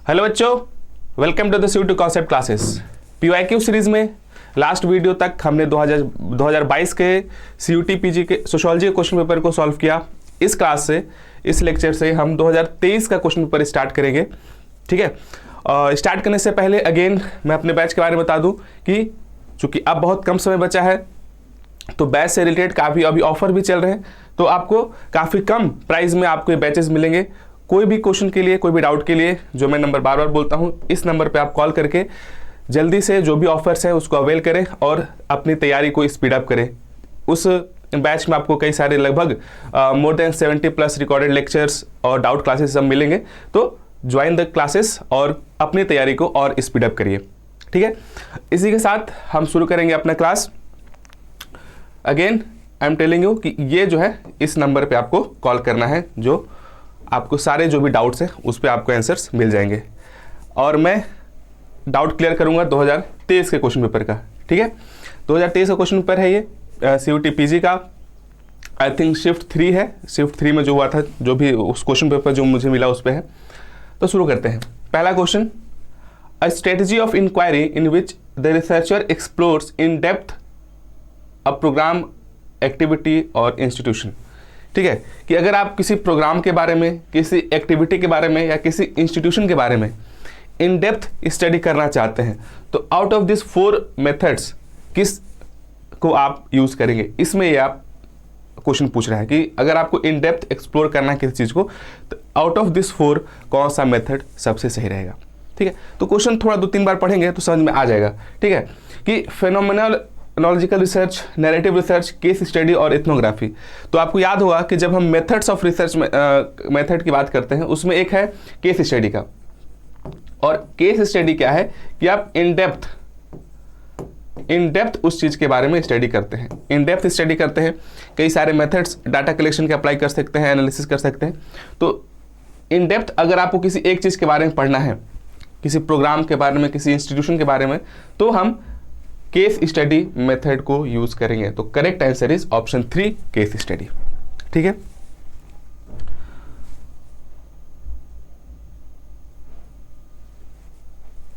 Hello बच्चों, welcome to the CUT concept classes. PYQ series में last video तक हमने 2022 के CUT PG के सोशियोलॉजी के क्वेश्चन पेपर को सॉल्व किया। इस क्लास से, इस लेक्चर से हम 2023 का क्वेश्चन पेपर स्टार्ट करेंगे। ठीक है, स्टार्ट करने से पहले अगेन मैं अपने बैच के बारे में बता दूं कि चूंकि अब बहुत कम समय बचा है तो बैच से रिलेटेड काफ़ी अभी ऑफर भी चल रहे हैं, तो आपको काफ़ी कम प्राइस में आपको ये बैचेस मिलेंगे। कोई भी क्वेश्चन के लिए, कोई भी डाउट के लिए, जो मैं नंबर बार बार बोलता हूँ, इस नंबर पे आप कॉल करके जल्दी से जो भी ऑफर्स हैं उसको अवेल करें और अपनी तैयारी को स्पीड अप करें। उस बैच में आपको कई सारे लगभग मोर देन 70+ रिकॉर्डेड लेक्चर्स और डाउट क्लासेस सब मिलेंगे। तो ज्वाइन द क्लासेस और अपनी तैयारी को और स्पीड अप करिए। ठीक है, इसी के साथ हम शुरू करेंगे अपना class. Again I am telling you कि ये जो है इस नंबर पे आपको कॉल करना है, जो आपको सारे जो भी डाउट्स हैं उस पर आपको आंसर्स मिल जाएंगे और मैं डाउट क्लियर करूंगा 2023 के क्वेश्चन पेपर का। ठीक है, 2023 का क्वेश्चन पेपर है ये CUT PG का। आई थिंक शिफ्ट 3 है। शिफ्ट 3 में जो हुआ था, जो भी उस क्वेश्चन पेपर जो मुझे मिला उस पर है। तो शुरू करते हैं। पहला question, a strategy of inquiry in which the researcher explores in depth a programme, activity और इंस्टीट्यूशन। ठीक है, कि अगर आप किसी प्रोग्राम के बारे में, किसी एक्टिविटी के बारे में या किसी इंस्टीट्यूशन के बारे में इन डेप्थ स्टडी करना चाहते हैं तो आउट ऑफ दिस 4 मेथड्स किस को आप यूज़ करेंगे। इसमें ये आप क्वेश्चन पूछ रहा है कि अगर आपको इन डेप्थ एक्सप्लोर करना है किसी चीज़ को तो आउट ऑफ दिस 4 कौन सा मेथड सबसे सही रहेगा। ठीक है, तो क्वेश्चन थोड़ा 2-3 बार पढ़ेंगे तो समझ में आ जाएगा। ठीक है, कि phenomenological research, narrative research, case study और एथनोग्राफी। तो आपको याद होगा कि जब हम मेथड्स ऑफ रिसर्च मेथड की बात करते हैं उसमें एक है केस स्टडी का। और केस स्टडी क्या है कि आप इन डेप्थ उस चीज़ के बारे में स्टडी करते हैं, इन डेप्थ स्टडी करते हैं। कई सारे मेथड्स डाटा कलेक्शन के अप्लाई कर सकते हैं, एनालिसिस कर सकते हैं। तो इन डेप्थ अगर आपको किसी एक चीज़ के बारे में पढ़ना है, किसी प्रोग्राम के बारे में, किसी इंस्टीट्यूशन के बारे में, तो हम केस स्टडी मेथड को यूज करेंगे। तो correct answer is option 3, case study. ठीक है,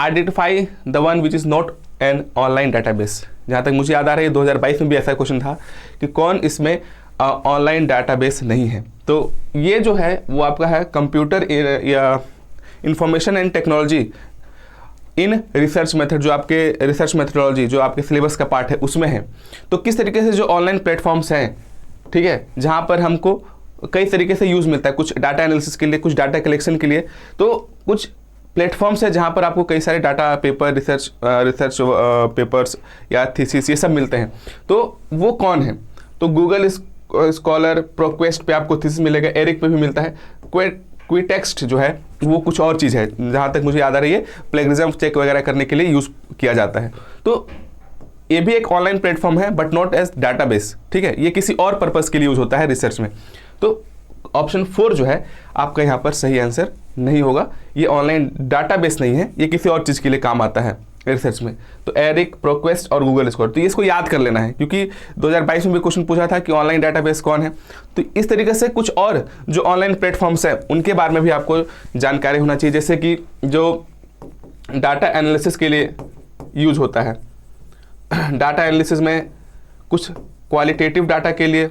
identify the one which is not an online database. जहां तक मुझे याद आ रहा है 2022 में भी ऐसा क्वेश्चन था कि कौन इसमें ऑनलाइन डाटाबेस नहीं है। तो ये जो है वो आपका है कंप्यूटर या information and technology in research method, जो आपके रिसर्च मेथडोलॉजी जो आपके सिलेबस का पार्ट है उसमें है। तो किस तरीके से जो ऑनलाइन प्लेटफॉर्म्स हैं, ठीक है, जहाँ पर हमको कई तरीके से यूज़ मिलता है, कुछ डाटा एनालिसिस के लिए, कुछ डाटा कलेक्शन के लिए। तो कुछ प्लेटफॉर्म्स है जहाँ पर आपको कई सारे डाटा पेपर, रिसर्च पेपर्स या थीसिस ये सब मिलते हैं। तो वो कौन है? तो गूगल स्कॉलर, प्रोक्वेस्ट पे आपको थीसिस मिलेगा, एरिक पे भी मिलता है। क्विटेक्स्ट जो है वो कुछ और चीज़ है, जहाँ तक मुझे याद आ रही है प्लेगरिज्म चेक वगैरह करने के लिए यूज़ किया जाता है। तो ये भी एक ऑनलाइन प्लेटफॉर्म है बट नॉट एज डाटाबेस। ठीक है, ये किसी और पर्पस के लिए यूज़ होता है रिसर्च में। तो ऑप्शन 4 जो है आपका यहाँ पर सही आंसर नहीं होगा। ये ऑनलाइन डाटाबेस नहीं है, ये किसी और चीज़ के लिए काम आता है रिसर्च में। तो एरिक, प्रोक्वेस्ट और गूगल स्कॉलर, तो ये इसको याद कर लेना है क्योंकि 2022 में भी क्वेश्चन पूछा था कि ऑनलाइन डाटाबेस कौन है। तो इस तरीके से कुछ और जो ऑनलाइन प्लेटफॉर्म्स हैं उनके बारे में भी आपको जानकारी होना चाहिए, जैसे कि जो डाटा एनालिसिस के लिए यूज होता है। डाटा एनालिसिस में कुछ क्वालिटेटिव डाटा के लिए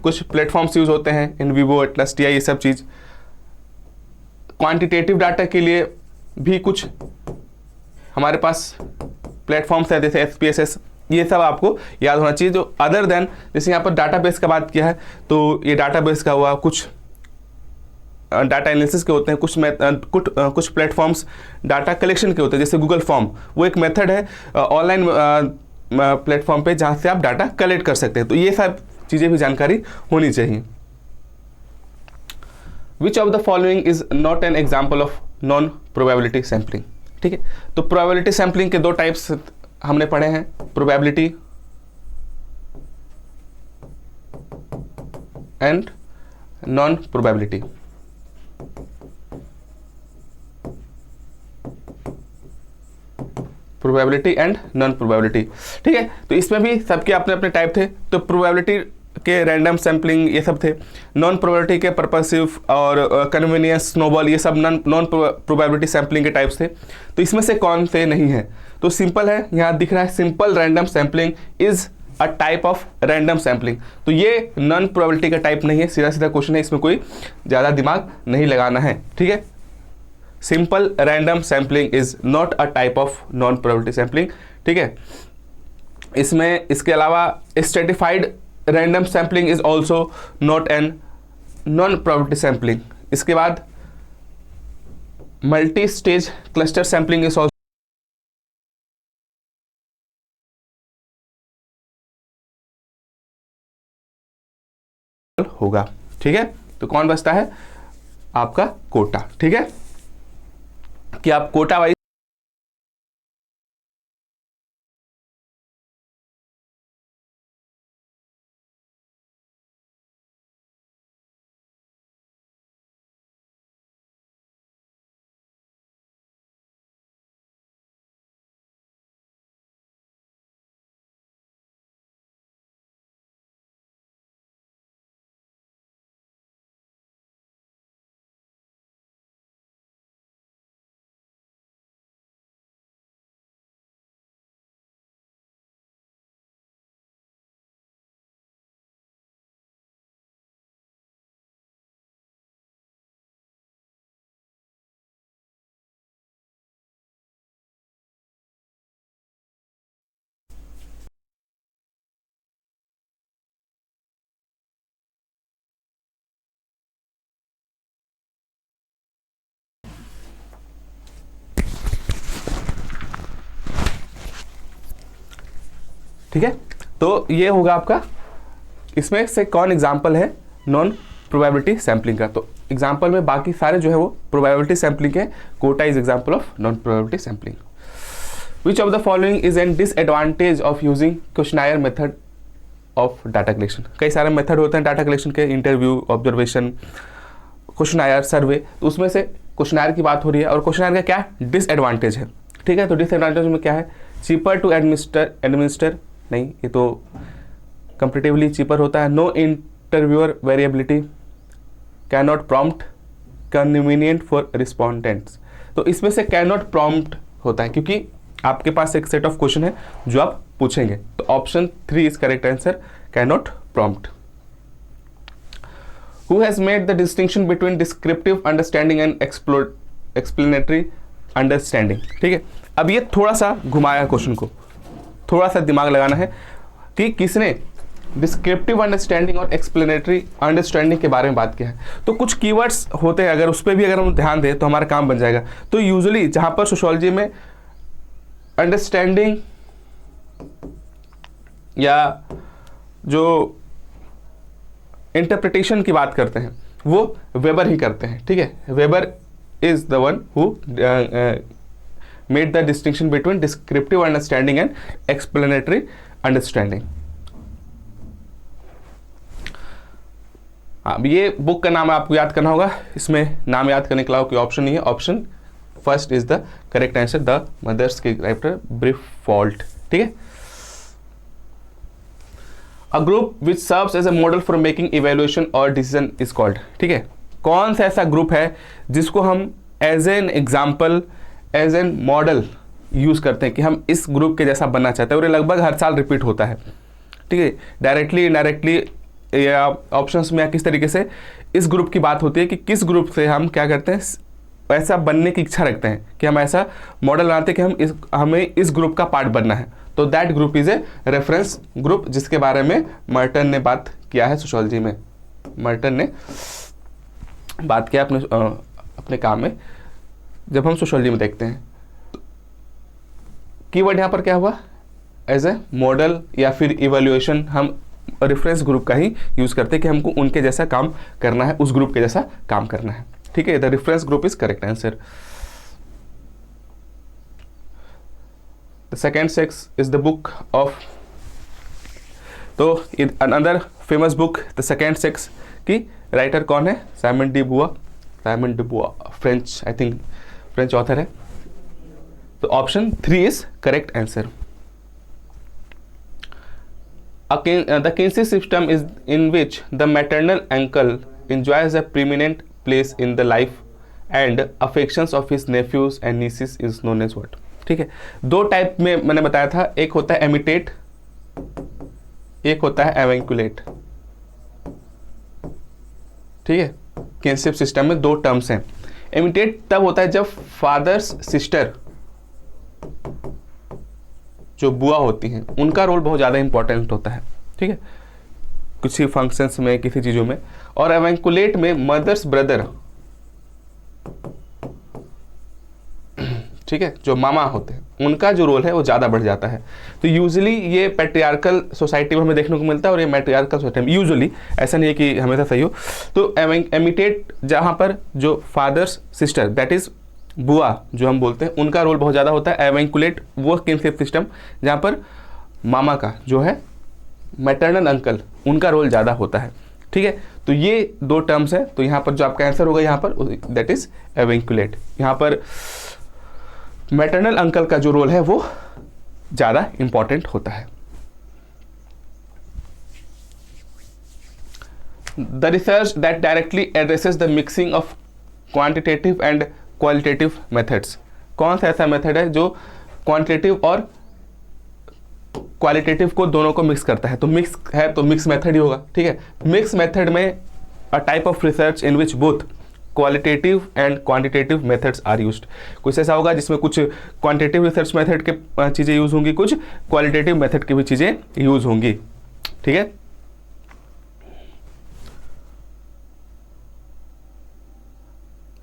कुछ प्लेटफॉर्म्स यूज होते हैं, इन विवो, एटलस, TI, ये सब चीज़। क्वांटिटेटिव डाटा के लिए भी कुछ हमारे पास प्लेटफॉर्म्स हैं, जैसे SPSS। ये सब आपको याद होना चाहिए। जो अदर देन, जैसे यहाँ पर डाटाबेस का बात किया है तो ये डाटाबेस का हुआ, कुछ डाटा एनालिसिस के होते हैं, कुछ प्लेटफॉर्म्स डाटा कलेक्शन के होते हैं, जैसे गूगल फॉर्म। वो एक मेथड है ऑनलाइन प्लेटफॉर्म पे जहाँ से आप डाटा कलेक्ट कर सकते हैं। तो ये सब चीज़ें भी जानकारी होनी चाहिए। विच of the following is not an example of non probability sampling. ठीक है, तो प्रोबेबिलिटी सैम्पलिंग के 2 टाइप्स हमने पढ़े हैं, probability and non probability. Probability and non probability. ठीक है, तो इसमें भी सबके अपने अपने टाइप थे। तो प्रोबेबिलिटी के रैंडम सैम्पलिंग ये सब थे, नॉन प्रोबेबिलिटी के पर्पसिव और कन्वीनियंस स्नोबॉल ये सब नॉन प्रोबेबिलिटी सैम्पलिंग के टाइप्स थे। तो इसमें से कौन से नहीं है? तो सिंपल है, यहाँ दिख रहा है simple random sampling is a type of random sampling. तो ये नॉन प्रोबेबिलिटी का टाइप नहीं है, सीधा सीधा क्वेश्चन है, इसमें कोई ज़्यादा दिमाग नहीं लगाना है, ठीक है। Simple random sampling is not a type of non probability sampling, ठीक है। इसमें इसके अलावा stratified random sampling is also not an non probability sampling. इसके बाद multi stage cluster sampling is also होगा, ठीक है। तो कौन बचता है? आपका कोटा, ठीक है, कि आप कोटा वाइज ठीक है। तो ये होगा आपका, इसमें से कौन एग्जाम्पल है नॉन प्रोबेबिलिटी सैम्पलिंग का? तो एग्जाम्पल में बाकी सारे जो है वो प्रोबेबिलिटी सैम्पलिंग है। Quota is example of non probability sampling. Which of the following is an disadvantage of using questionnaire method of data collection? कई सारे मेथड होते हैं डाटा कलेक्शन के, इंटरव्यू, ऑब्जर्वेशन, क्वेश्चनायर, सर्वे। तो उसमें से क्वेश्चनायर की बात हो रही है, और क्वेश्चनायर का क्या डिसएडवांटेज है, ठीक है। तो डिसएडवांटेज में क्या है? चीपर टू एडमिनिस्टर, नहीं, ये तो कंपेरेटिवली चीपर होता है। No interviewer variability, can not prompt, convenient for respondents. तो इसमें से कैन नॉट प्रॉम्प्ट होता है क्योंकि आपके पास एक सेट ऑफ क्वेश्चन है जो आप पूछेंगे। तो option 3 is correct answer, can not prompt. Who has made the distinction between descriptive understanding and explanatory understanding, ठीक है। अब ये थोड़ा सा घुमाया क्वेश्चन को, थोड़ा सा दिमाग लगाना है कि किसने डिस्क्रिप्टिव अंडरस्टैंडिंग और एक्सप्लेनेटरी अंडरस्टैंडिंग के बारे में बात किया है। तो कुछ कीवर्ड्स होते हैं, अगर उस पर भी अगर हम ध्यान दें तो हमारा काम बन जाएगा। तो यूजुअली जहां पर सोशियोलॉजी में अंडरस्टैंडिंग या जो इंटरप्रिटेशन की बात करते हैं वो वेबर ही करते हैं, ठीक है। Weber is the one who made the distinction between descriptive understanding and explanatory understanding. अब ये बुक का नाम आपको याद करना होगा, इसमें नाम याद करने के अलावा कोई ऑप्शन नहीं है। Option first is the correct answer, the Mothers की राइटर ब्रीफॉल्ट, ठीक है। A group which serves as a model for making evaluation और डिसीजन इज कॉल्ड, ठीक है। कौन सा ऐसा ग्रुप है जिसको हम as an example, as an model use करते हैं कि हम इस ग्रुप के जैसा बनना चाहते हैं, और ये लगभग हर साल रिपीट होता है, ठीक है। डायरेक्टली, इनडायरेक्टली या ऑप्शंस में या किस तरीके से इस ग्रुप की बात होती है कि किस ग्रुप से हम क्या करते हैं, ऐसा बनने की इच्छा रखते हैं कि हम ऐसा मॉडल बनाते हैं कि हमें इस ग्रुप का पार्ट बनना है। तो that group is a reference group, जिसके बारे में मर्टन ने बात किया है सोशियोलॉजी में। मर्टन ने बात किया अपने काम में, जब हम सोशियोलॉजी में देखते हैं। तो कीवर्ड यहाँ पर क्या हुआ? एज ए मॉडल या फिर इवैल्यूएशन, हम रेफरेंस ग्रुप का ही यूज करते हैं कि हमको उनके जैसा काम करना है, उस ग्रुप के जैसा काम करना है, ठीक है। The reference group is correct answer. The second sex is the book of, तो another famous book the second sex की राइटर कौन है? Simone de Beauvoir. Simone de Beauvoir French, I think French author है। तो option 3 is correct answer. The Kinsey system is in which the maternal uncle enjoys a preeminent place in the life and affections of his nephews and nieces is known as what? ठीक है, दो type में मैंने बताया था, एक होता है एमिटेट, एक होता है एवेंकुलेट। ठीक है, किनशिप सिस्टम में दो टर्म्स हैं। एमिटेट तब होता है जब फादर्स सिस्टर, जो बुआ होती हैं, उनका रोल बहुत ज़्यादा इंपॉर्टेंट होता है। ठीक है, किसी फंक्शंस में, किसी चीज़ों में। और एवेंकुलेट में मदर्स ब्रदर, ठीक है, जो मामा होते हैं, उनका जो रोल है वो ज़्यादा बढ़ जाता है। तो यूजुअली ये पैट्रियार्कल सोसाइटी में हमें देखने को मिलता है, और ये मैट्रियार्कल सोसाइटी में यूजुअली, ऐसा नहीं है कि हमेशा सही हो। तो एमिटेट जहाँ पर जो फादर्स सिस्टर, दैट इज़ बुआ जो हम बोलते हैं, उनका रोल बहुत ज़्यादा होता है। एवेंकुलेट वो किनशिप सिस्टम जहाँ पर मामा का जो है मैटरनल अंकल, उनका रोल ज़्यादा होता है। ठीक है, तो ये दो टर्म्स हैं। तो यहाँ पर जो आपका आंसर होगा यहाँ पर, दैट इज एवेंकुलेट। यहाँ पर मैटरनल अंकल का जो रोल है वो ज़्यादा इंपॉर्टेंट होता है। The research that directly addresses the mixing of quantitative and qualitative methods, कौन सा ऐसा मेथड है जो क्वांटिटेटिव और क्वालिटेटिव को दोनों को मिक्स करता है? तो मिक्स है तो मिक्स मेथड ही होगा। ठीक है, मिक्स मेथड में a type of research in which both qualitative and quantitative methods are used. कुछ ऐसा होगा जिसमें कुछ क्वांटिटेटिव रिसर्च मेथड के चीज़ें यूज होंगी, कुछ क्वालिटेटिव मेथड की भी चीज़ें यूज होंगी। ठीक है,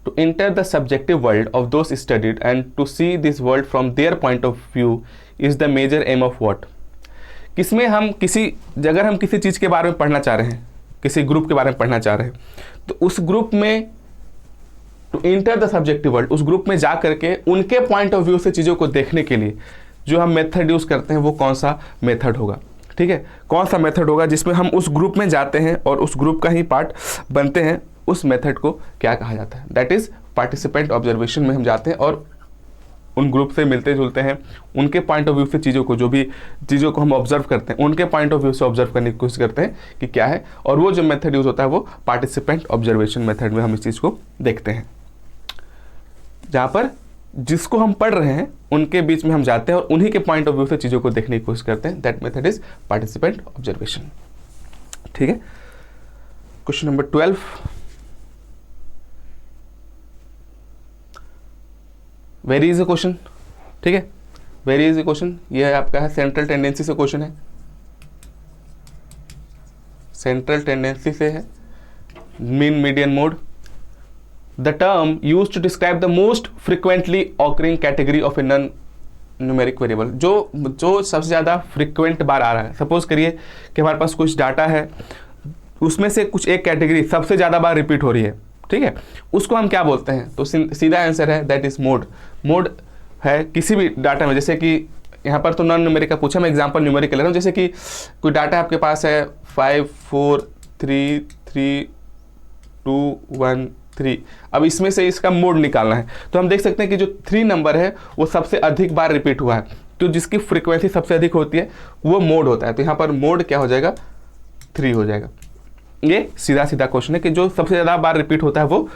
to enter the subjective world of those studied and to see this world from their point of view is the major aim of what? किसमें हम अगर हम किसी चीज़ के बारे में पढ़ना चाह रहे हैं, किसी ग्रुप के बारे में पढ़ना चाह रहे हैं, तो उस ग्रुप में to enter the subjective world, उस ग्रुप में जा करके उनके पॉइंट ऑफ व्यू से चीज़ों को देखने के लिए जो हम मेथड यूज़ करते हैं वो कौन सा मेथड होगा? ठीक है, कौन सा मेथड होगा जिसमें हम उस ग्रुप में जाते हैं और उस ग्रुप का ही पार्ट बनते हैं, उस मेथड को क्या कहा जाता है? दैट इज पार्टिसिपेंट ऑब्जर्वेशन में हम जाते हैं और उन ग्रुप से मिलते जुलते हैं, उनके पॉइंट ऑफ व्यू से चीज़ों को, जो भी चीज़ों को हम ऑब्जर्व करते हैं, उनके पॉइंट ऑफ व्यू से ऑब्जर्व करने की कोशिश करते हैं कि क्या है। और वो जो मेथड यूज़ होता है वो पार्टिसिपेंट ऑब्जर्वेशन मेथड में हम इस चीज़ को देखते हैं, जहाँ पर जिसको हम पढ़ रहे हैं उनके बीच में हम जाते हैं और उन्हीं के पॉइंट ऑफ व्यू से चीज़ों को देखने की कोशिश करते हैं। That method is participant observation. ठीक है, question number 12, very easy question. ठीक है, वेरी इजी क्वेश्चन। ये है आपका है सेंट्रल टेंडेंसी से क्वेश्चन है, सेंट्रल टेंडेंसी से है, mean median mode. The term use to describe the most frequently occurring category of a non numeric variable, जो सबसे ज़्यादा फ्रिक्वेंट बार आ रहा है। सपोज करिए कि हमारे पास कुछ डाटा है, उसमें से कुछ एक कैटेगरी सबसे ज़्यादा बार रिपीट हो रही है। ठीक है, उसको हम क्या बोलते हैं? तो सीधा आंसर है दैट इज मोड। मोड है किसी भी डाटा में, जैसे कि यहाँ पर तो नॉन न्यूमेरिक का पूछा, मैं एग्जांपल न्यूमेरिक ले रहा हूँ। जैसे कि कोई डाटा आपके पास है 5 4 3 3 2 1 3। अब इसमें से इसका मोड निकालना है, तो हम देख सकते हैं कि जो 3 नंबर है वो सबसे अधिक बार रिपीट हुआ है, तो जिसकी फ्रीक्वेंसी सबसे अधिक होती है वो मोड होता है। तो यहाँ पर मोड क्या हो जाएगा? 3 हो जाएगा। ये सीधा सीधा क्वेश्चन है कि जो सबसे ज़्यादा बार रिपीट होता है वो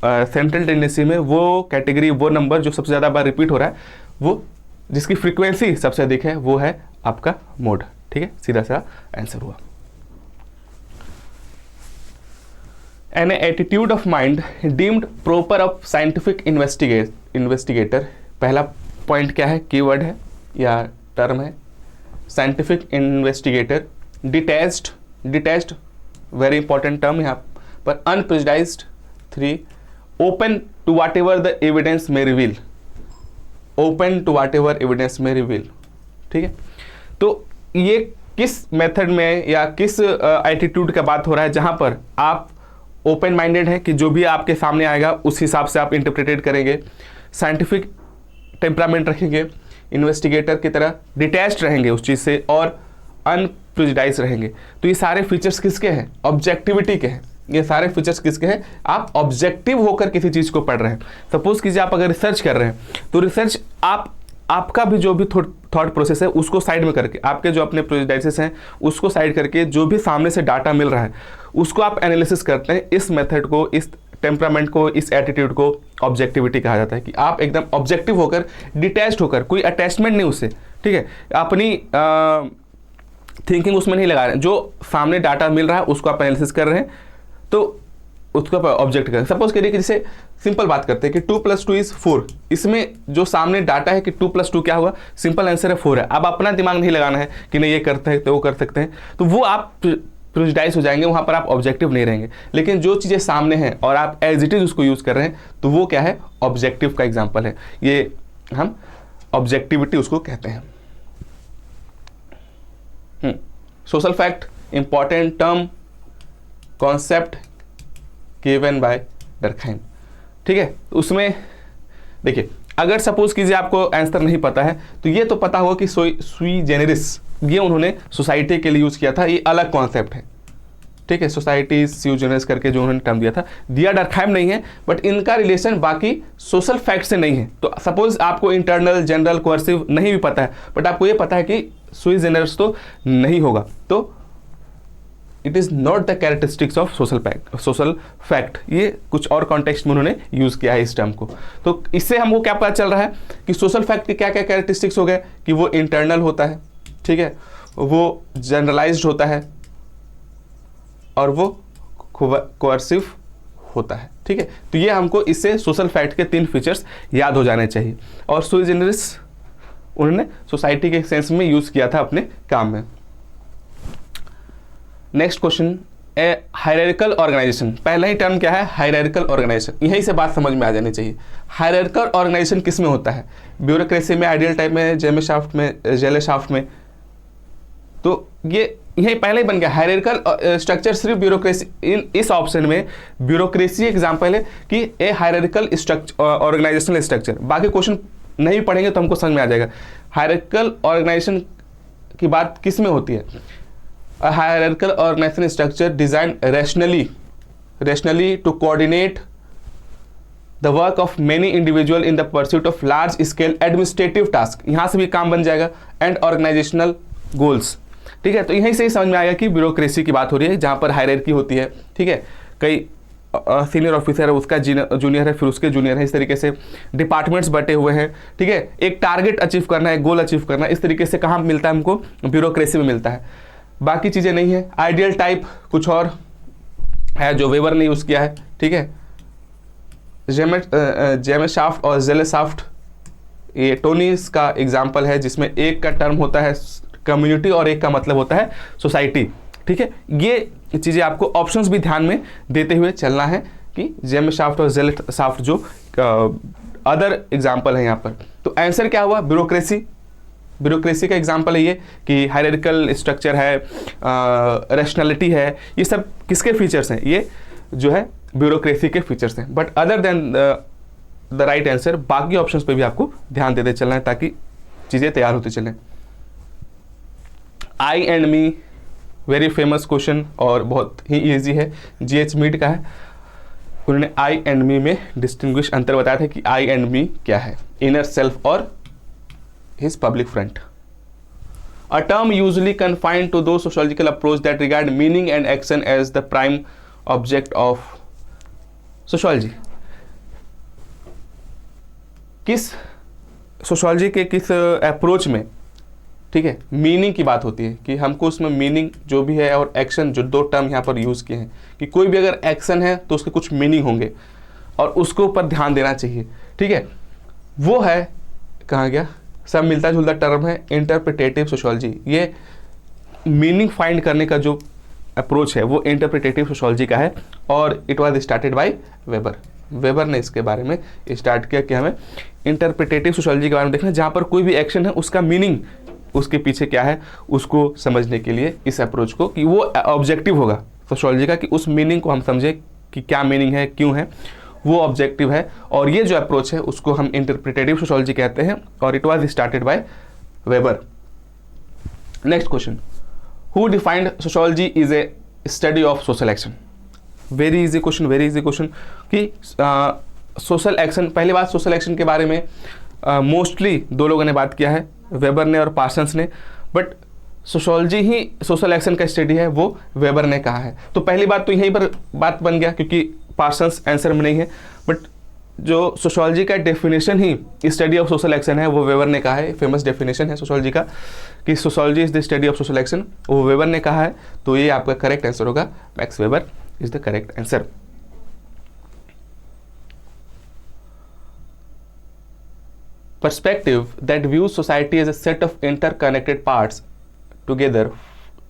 सेंट्रल टेंडेंसी में वो कैटेगरी, वो नंबर जो सबसे ज़्यादा बार रिपीट हो रहा है, वो जिसकी फ्रीक्वेंसी सबसे अधिक है वो है आपका मोड। ठीक है, सीधा सा आंसर हुआ। An attitude of mind deemed proper of scientific investigator, पहला पॉइंट क्या है? कीवर्ड है या टर्म है, scientific investigator. Detached very important term यहाँ पर। Unprejudiced 3। Open to whatever the evidence may reveal, open to whatever evidence may reveal. ठीक है, तो ये किस मेथड में या किस एटीट्यूड का बात हो रहा है जहाँ पर आप ओपन माइंडेड है कि जो भी आपके सामने आएगा उस हिसाब से आप इंटरप्रेटेड करेंगे, साइंटिफिक टेम्परामेंट रखेंगे, इन्वेस्टिगेटर की तरह डिटैच्ड रहेंगे उस चीज़ से, और अनप्रेजुडाइज रहेंगे। तो ये सारे फीचर्स किसके हैं? ऑब्जेक्टिविटी के हैं। ये सारे फीचर्स किसके हैं? आप ऑब्जेक्टिव होकर किसी चीज़ को पढ़ रहे हैं। सपोज कीजिए आप अगर रिसर्च कर रहे हैं तो रिसर्च आप आपका भी जो भी थॉट प्रोसेस है उसको साइड में करके, आपके जो अपने प्रेजुडिसेस हैं उसको साइड करके, जो भी सामने से डाटा मिल रहा है उसको आप एनालिसिस करते हैं। इस मेथड को, इस टेम्परामेंट को, इस एटीट्यूड को ऑब्जेक्टिविटी कहा जाता है, कि आप एकदम ऑब्जेक्टिव होकर, डिटैच्ड होकर, कोई अटैचमेंट नहीं उससे, ठीक है, अपनी थिंकिंग उसमें नहीं लगा रहे हैं, जो सामने डाटा मिल रहा है उसको आप एनालिसिस कर रहे हैं, तो उसको ऑब्जेक्ट करें। सपोज करिए कि जैसे सिंपल बात करते हैं कि 2 + 2 = 4, इसमें जो सामने डाटा है कि 2 + 2 क्या हुआ, सिंपल आंसर है 4 है। अब अपना दिमाग नहीं लगाना है कि नहीं ये करते हैं तो वो कर सकते हैं, तो वो आप प्रेजुडाइज हो जाएंगे, वहाँ पर आप ऑब्जेक्टिव नहीं रहेंगे। लेकिन जो चीज़ें सामने हैं और आप एज इट इज उसको यूज़ कर रहे हैं, तो वो क्या है, ऑब्जेक्टिव का एग्जाम्पल है, ये हम ऑब्जेक्टिविटी उसको कहते हैं। Social fact, important term, concept given by Durkheim, ठीक है। उसमें देखिए, अगर सपोज कीजिए आपको आंसर नहीं पता है, तो ये तो पता होगा कि सुई जेनेरिस, ये उन्होंने सोसाइटी के लिए यूज़ किया था, ये अलग कॉन्सेप्ट है, ठीक है। सोसाइटी स्यू जेनेरिस करके जो उन्होंने टर्म दिया डर्कहाइम नहीं है, बट इनका रिलेशन बाकी सोशल फैक्ट से नहीं है। तो सपोज आपको इंटरनल, जनरल, कोर्सिव नहीं भी पता है, बट आपको ये पता है कि सुई जेनेरिस तो नहीं होगा, तो it is not the characteristics of social fact. ये कुछ और कॉन्टेक्स्ट में उन्होंने यूज़ किया है इस टर्म को। तो इससे हमको क्या पता चल रहा है कि सोशल फैक्ट के क्या क्या कैरेक्टरिस्टिक्स हो गए, कि वो इंटरनल होता है, ठीक है, वो जनरलाइज्ड होता है, और वो कोअर्सिव होता है, ठीक है। तो ये हमको इससे सोशल फैक्ट के 3 फीचर्स याद हो जाने चाहिए। और सुई जेनेरिस उन्होंने सोसाइटी के सेंस में यूज़ किया था अपने काम में। नेक्स्ट क्वेश्चन, ए हायरार्किकल ऑर्गेनाइजेशन। पहला ही टर्म क्या है, हायरार्किकल ऑर्गेनाइजेशन। यहीं से बात समझ में आ जानी चाहिए। हायरार्किकल ऑर्गेनाइजेशन किस में होता है, ब्यूरोक्रेसी में, आइडियल टाइप में, जेमेशाफ्ट में, जेलेशाफ्ट में। तो ये यही पहले ही बन गया। हायरार्किकल स्ट्रक्चर सिर्फ ब्यूरोक्रेसी, इस ऑप्शन में ब्यूरोक्रेसी एग्जाम्पल है कि ए हायरार्किकल ऑर्गेनाइजेशनल स्ट्रक्चर। बाकी क्वेश्चन नहीं पढ़ेंगे तो हमको समझ में आ जाएगा। हायरार्किकल ऑर्गेनाइजेशन की बात किस में होती है, A hierarchical organizational structure designed rationally to coordinate the work of many individuals in the pursuit of large scale administrative task। यहाँ से भी काम बन जाएगा, and organizational goals, ठीक है। तो यहीं से ही समझ में आएगा कि ब्यूरोक्रेसी की बात हो रही है, जहाँ पर हायरार्की होती है, ठीक है। कई सीनियर ऑफिसर है, उसका जूनियर है, फिर उसके जूनियर है, इस तरीके से डिपार्टमेंट्स बटे हुए हैं, ठीक है। एक टारगेट अचीव करना है, गोल अचीव करना है, इस तरीके से कहाँ मिलता है हमको, ब्यूरोक्रेसी में मिलता है। बाकी चीज़ें नहीं है। आइडियल टाइप कुछ और है जो वेबर ने यूज़ किया है, ठीक है। जेमेशाफ्ट और जेलेशाफ्ट ये टोनीस का एग्जाम्पल है, जिसमें एक का टर्म होता है कम्युनिटी और एक का मतलब होता है सोसाइटी, ठीक है। ये चीज़ें आपको ऑप्शंस भी ध्यान में देते हुए चलना है कि जेमेशाफ्ट और जेलेशाफ्ट जो अदर एग्जाम्पल है यहाँ पर। तो आंसर क्या हुआ, ब्यूरोक्रेसी। ब्यूरोक्रेसी का एग्जाम्पल है ये कि हायरार्किकल स्ट्रक्चर है, रैशनैलिटी है, ये सब किसके फीचर्स हैं, ये जो है ब्यूरोक्रेसी के फीचर्स हैं। But other than the right answer, बाकी ऑप्शंस पे भी आपको ध्यान देते चलना है ताकि चीज़ें तैयार होती चलें। I and me, very famous question और बहुत ही ईजी है, GH मीड का है। उन्होंने आई एंड मी में डिस्टिंग्विश अंतर बताया था कि आई एंड मी क्या है, इनर सेल्फ और his public front. A term usually confined to those sociological approach that regard meaning and action as the prime object of sociology. किस सोशोलॉजी के किस अप्रोच में, ठीक है, मीनिंग की बात होती है कि हमको उसमें मीनिंग जो भी है और एक्शन, जो 2 टर्म यहाँ पर यूज़ किए हैं कि कोई भी अगर एक्शन है तो उसके कुछ मीनिंग होंगे और उसके ऊपर ध्यान देना चाहिए, ठीक है। वो है, कहाँ गया, सब मिलता जुलता टर्म है इंटरप्रिटेटिव सोशोलॉजी। ये मीनिंग फाइंड करने का जो अप्रोच है वो इंटरप्रिटेटिव सोशोलॉजी का है, और it was started by weber. Weber ने इसके बारे में स्टार्ट किया कि हमें इंटरप्रिटेटिव सोशोलॉजी के बारे में देखना, जहाँ पर कोई भी एक्शन है उसका मीनिंग, उसके पीछे क्या है, उसको समझने के लिए इस अप्रोच को, कि वो ऑब्जेक्टिव होगा सोशोलॉजी का, कि उस मीनिंग को हम समझे कि क्या मीनिंग है, क्यों है, वो ऑब्जेक्टिव है। और ये जो अप्रोच है उसको हम इंटरप्रिटेटिव सोशोलॉजी कहते हैं, और it was started by weber. Next question, who defined sociology is a study of social action. Very easy question, very easy question कि सोशल एक्शन, पहली बात सोशल एक्शन के बारे में मोस्टली दो लोगों ने बात किया है, वेबर ने और पार्सन्स ने, but sociology he social action का स्टडी है वो वेबर ने कहा है। तो पहली बात तो यहीं पर बात बन गया, क्योंकि पार्सन्स आंसर में नहीं है, बट जो सोशोलॉजी का definition he study of social action है वो वेबर ने कहा है। फेमस डेफिनेशन है सोशोलॉजी का कि sociology is the study of social action, वो वेबर ने कहा है। तो ये आपका करेक्ट आंसर होगा, max weber is the correct answer. Perspective that views society as a set of interconnected parts together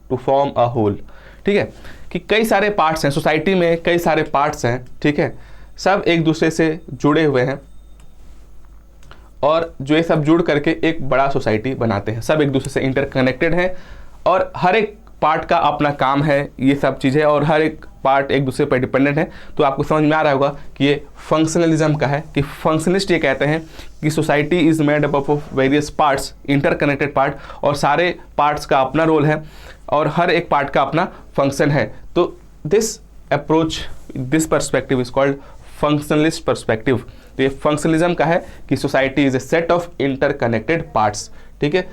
to form a whole। ठीक है, कि कई सारे पार्ट्स हैं सोसाइटी में, कई सारे पार्ट्स हैं, ठीक है, सब एक दूसरे से जुड़े हुए हैं और जो ये सब जुड़ करके एक बड़ा सोसाइटी बनाते हैं। सब एक दूसरे से इंटरकनेक्टेड हैं और हर एक पार्ट का अपना काम है, ये सब चीज़ें, और हर एक पार्ट एक दूसरे पर डिपेंडेंट है। तो आपको समझ में आ रहा होगा कि ये फंक्शनलिज्म का है, कि फंक्शनलिस्ट ये कहते हैं कि society is made up of various parts, interconnected part, और सारे पार्ट्स का अपना रोल है और हर एक पार्ट का अपना फंक्शन है। तो this approach, this perspective is called functionalist perspective. तो ये फंक्शनलिज्म का है कि society is a set of interconnected parts. ठीक है,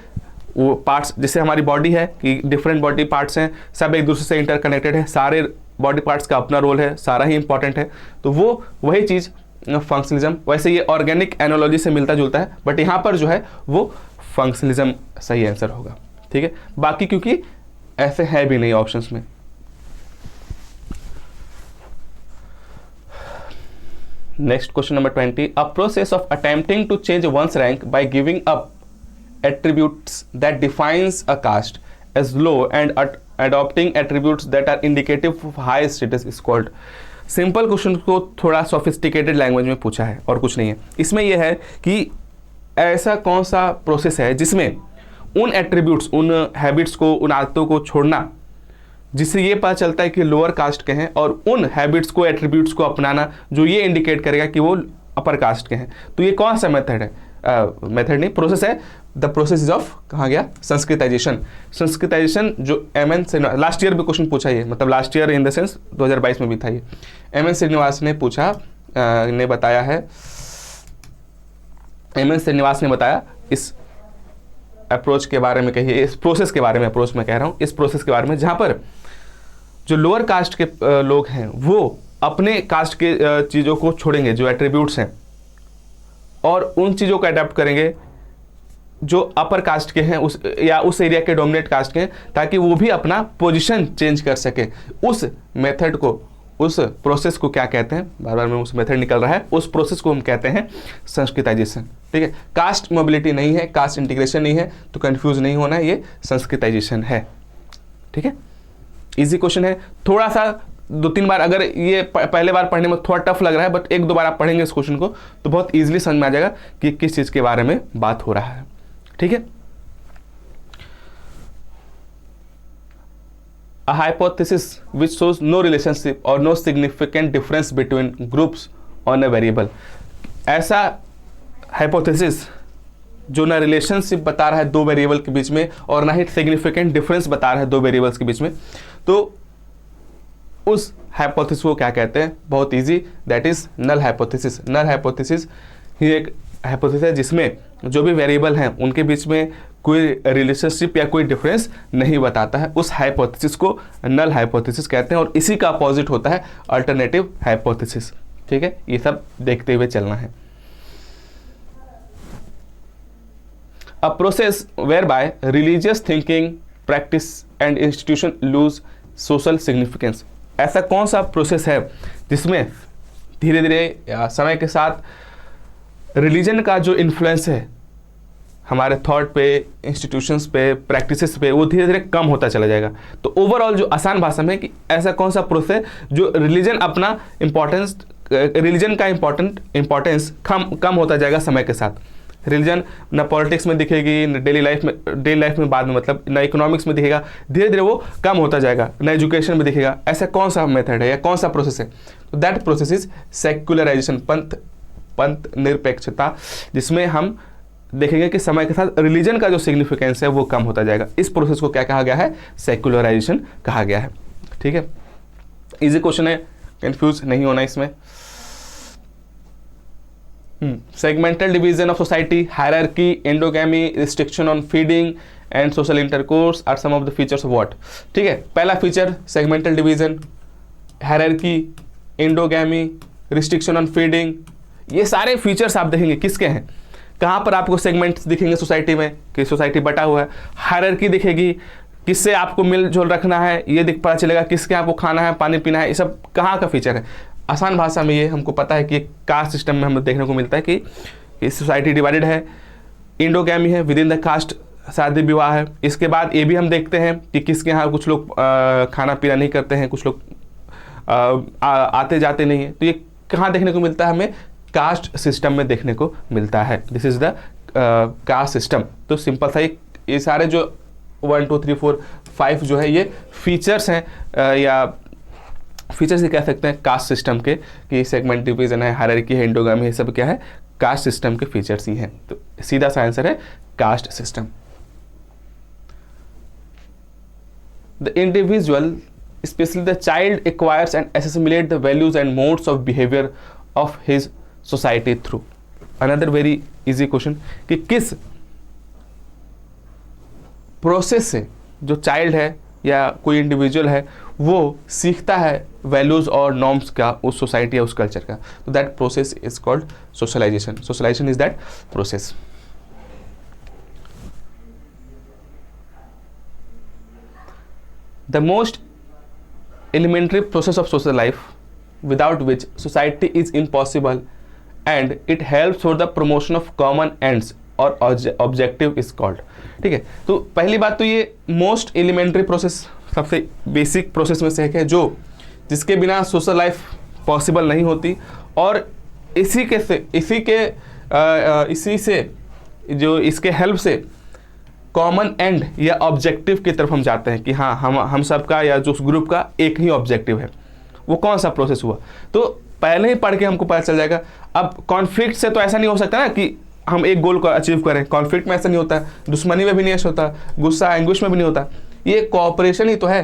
वो पार्ट्स जैसे हमारी बॉडी है कि डिफरेंट बॉडी पार्ट्स हैं, सब एक दूसरे से इंटरकनेक्टेड है, सारे बॉडी पार्ट्स का अपना रोल है, सारा ही इंपॉर्टेंट है। तो वो वही चीज़ फंक्शनलिज्म। वैसे ये ऑर्गेनिक एनालॉजी से मिलता जुलता है, बट यहाँ पर जो है वो फंक्शनलिज्म सही आंसर होगा। ठीक है, बाकी क्योंकि ऐसे है भी नहीं ऑप्शंस में। Next question number 20, a process of attempting to change one's rank by giving up attributes that defines a caste as low and adopting attributes that are indicative of high status is called। Simple question को थोड़ा sophisticated language में पूछा है और कुछ नहीं है। इसमें यह है कि ऐसा कौन सा प्रोसेस है जिसमें उन एट्रीब्यूट्स, उन हैबिट्स को, उन आदतों को छोड़ना जिससे ये पता चलता है कि लोअर कास्ट के हैं, और उन हैबिट्स को, एट्रीब्यूट्स को अपनाना जो ये इंडिकेट करेगा कि वो अपर कास्ट के हैं। तो ये कौन सा मेथड है? मेथड नहीं, प्रोसेस है। द प्रोसेस इज ऑफ, कहाँ गया, संस्कृताइजेशन। संस्कृताइजेशन जो एमएन श्रीनिवास, लास्ट ईयर भी क्वेश्चन पूछा ये, मतलब last year in the sense 2022 में भी था ये। एमएन श्रीनिवास ने पूछा, ने बताया है, एमएन श्रीनिवास ने बताया इस अप्रोच के बारे में, कहिए इस प्रोसेस के बारे में, अप्रोच में कह रहा हूँ, इस प्रोसेस के बारे में जहाँ पर जो लोअर कास्ट के लोग हैं वो अपने कास्ट के चीज़ों को छोड़ेंगे, जो एट्रीब्यूट्स हैं, और उन चीज़ों को अडेप्ट करेंगे जो अपर कास्ट के हैं, उस या उस एरिया के डोमिनेट कास्ट के हैं, ताकि वो भी अपना पोजीशन चेंज कर सके। उस मेथड को, उस प्रोसेस को क्या कहते हैं, बार बार में उस मेथड निकल रहा है, उस प्रोसेस को हम कहते हैं संस्कृताइजेशन। ठीक है, कास्ट मोबिलिटी नहीं है, कास्ट इंटीग्रेशन नहीं है, तो कंफ्यूज नहीं होना है, ये संस्कृताइजेशन है। ठीक है, इजी क्वेश्चन है, थोड़ा सा 2-3 बार, अगर ये पहले बार पढ़ने में थोड़ा टफ लग रहा है, बट 1-2 बार आप पढ़ेंगे इस क्वेश्चन को तो बहुत इजीली समझ में आ जाएगा कि किस चीज़ के बारे में बात हो रहा है। ठीक है, a hypothesis which shows no relationship और no significant difference between groups on a variable. ऐसा हाइपोथेसिस जो ना रिलेशनशिप बता रहा है दो वेरिएबल के बीच में और ना ही सिग्निफिकेंट डिफरेंस बता रहा है दो वेरिएबल्स के बीच में, तो उस हाइपोथेसिस को क्या कहते हैं? बहुत easy, that is null hypothesis. Null hypothesis ही एक हाइपोथेसिस है जिसमें जो भी वेरिएबल हैं उनके बीच में कोई रिलेशनशिप या कोई डिफरेंस नहीं बताता है। उस हाइपोथेसिस को नल हाइपोथेसिस कहते हैं, और इसी का अपोजिट होता है अल्टरनेटिव हाइपोथेसिस। ठीक है, ये सब देखते हुए चलना है। A process whereby religious thinking, practice and institution lose social significance. ऐसा कौन सा प्रोसेस है जिसमें धीरे धीरे समय के साथ रिलीजन का जो इन्फ्लुएंस है हमारे थॉट पे, इंस्टीट्यूशंस पे, प्रैक्टिसेस पे, वो धीरे धीरे कम होता चला जाएगा। तो ओवरऑल जो आसान भाषा में कि ऐसा कौन सा प्रोसेस है जो रिलीजन अपना इम्पोर्टेंस, रिलीजन का इम्पोर्टेंस कम होता जाएगा समय के साथ। रिलीजन ना पॉलिटिक्स में दिखेगी, ना डेली लाइफ में बाद में, मतलब ना इकोनॉमिक्स में दिखेगा, धीरे धीरे वो कम होता जाएगा, ना एजुकेशन में दिखेगा। ऐसा कौन सा मेथड है या कौन सा प्रोसेस है? तो दैट प्रोसेस इज सेक्युलराइजेशन, पंथ निरपेक्षता, जिसमें हम देखेंगे कि समय के साथ रिलीजन का जो सिग्निफिकेंस है वो कम होता जाएगा। इस प्रोसेस को क्या कहा गया है? सेक्युलराइजेशन कहा गया है। ठीक है, इजी क्वेश्चन है, कंफ्यूज नहीं होना इसमें। Segmental division of society, hierarchy, endogamy, restriction on feeding and social intercourse are some of the features of what. ठीक है, पहला feature segmental division, hierarchy, endogamy, restriction on feeding, ये सारे फीचर्स आप देखेंगे किसके हैं, कहाँ पर आपको सेगमेंट्स दिखेंगे सोसाइटी में कि सोसाइटी बटा हुआ है, हायरार्की दिखेगी, किससे आपको मिलजुल रखना है ये दिख पता चलेगा, किसके आपको खाना है पानी पीना है, ये सब कहाँ का फीचर है। आसान भाषा में ये हमको पता है कि कास्ट सिस्टम में हमें देखने को मिलता है कि सोसाइटी डिवाइडेड है, इंडोगैमी है, विद इन द कास्ट शादी विवाह है। इसके बाद ये भी हम देखते हैं कि किसके यहाँ कुछ लोग खाना पीना नहीं करते हैं, कुछ लोग आते जाते नहीं है, तो ये कहाँ देखने को मिलता है, हमें कास्ट सिस्टम में देखने को मिलता है। This is the caste system. तो सिंपल सा ये सारे जो 1 2 3 4 5 जो है ये फीचर्स हैं या फीचर्स ही कह सकते हैं कास्ट सिस्टम के, कि सेगमेंट डिवीजन है, हायरार्की है, एंडोगामी है, सब क्या है कास्ट सिस्टम के फीचर्स ही हैं। तो सीधा सा आंसर है caste system. The individual specially the child acquires and assimilate the values and modes of behaviour of his society through. Another very easy question कि किस प्रोसेस से जो चाइल्ड है या कोई इंडिविजुअल है वो सीखता है वैल्यूज और नॉर्म्स का उस सोसाइटी या उस कल्चर का, तो that process is called socialization. Socialization is that process. The most elementary process of social life without which society is impossible and it helps for the promotion of common ends or objective is called। ठीक है, तो पहली बात तो ये most elementary process सबसे basic process में से एक है जो जिसके बिना सोशल लाइफ पॉसिबल नहीं होती, और इसी से जो इसके हेल्प से कॉमन एंड या ऑब्जेक्टिव की तरफ हम जाते हैं कि हाँ हम सबका या जो उस ग्रुप का एक ही ऑब्जेक्टिव है। वो कौन सा प्रोसेस हुआ तो पहले ही पढ़ के हमको पता चल जाएगा। अब कॉन्फ्लिक्ट से तो ऐसा नहीं हो सकता ना कि हम एक गोल को अचीव करें, कॉन्फ्लिक्ट में ऐसा नहीं होता, दुश्मनी में भी नहीं ऐसा होता, गुस्सा एंग्विश में भी नहीं होता, ये कोऑपरेशन ही तो है।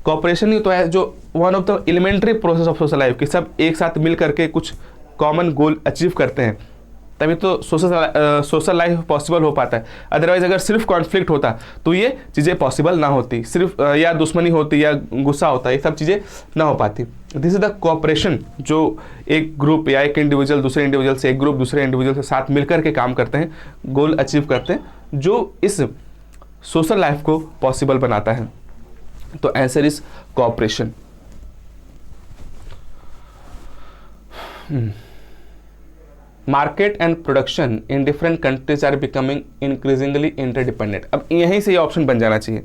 कोऑपरेशन ही तो है जो one of the elementary process of social life, कि सब एक साथ मिल करके कुछ कॉमन गोल अचीव करते हैं, तभी तो सोशल लाइफ पॉसिबल हो पाता है। अदरवाइज अगर सिर्फ कॉन्फ्लिक्ट होता तो ये चीज़ें पॉसिबल ना होती, सिर्फ या दुश्मनी होती या गुस्सा होता, ये सब चीज़ें ना हो पाती। दिस इज द कोऑपरेशन जो एक ग्रुप या एक इंडिविजुअल दूसरे इंडिविजुअल से, एक ग्रुप दूसरे इंडिविजुअल के साथ मिलकर के काम करते हैं, गोल अचीव करते हैं, जो इस सोशल लाइफ को पॉसिबल बनाता है। तो answer is cooperation. Market and production in different countries are becoming increasingly interdependent. अब यहीं से ये ऑप्शन बन जाना चाहिए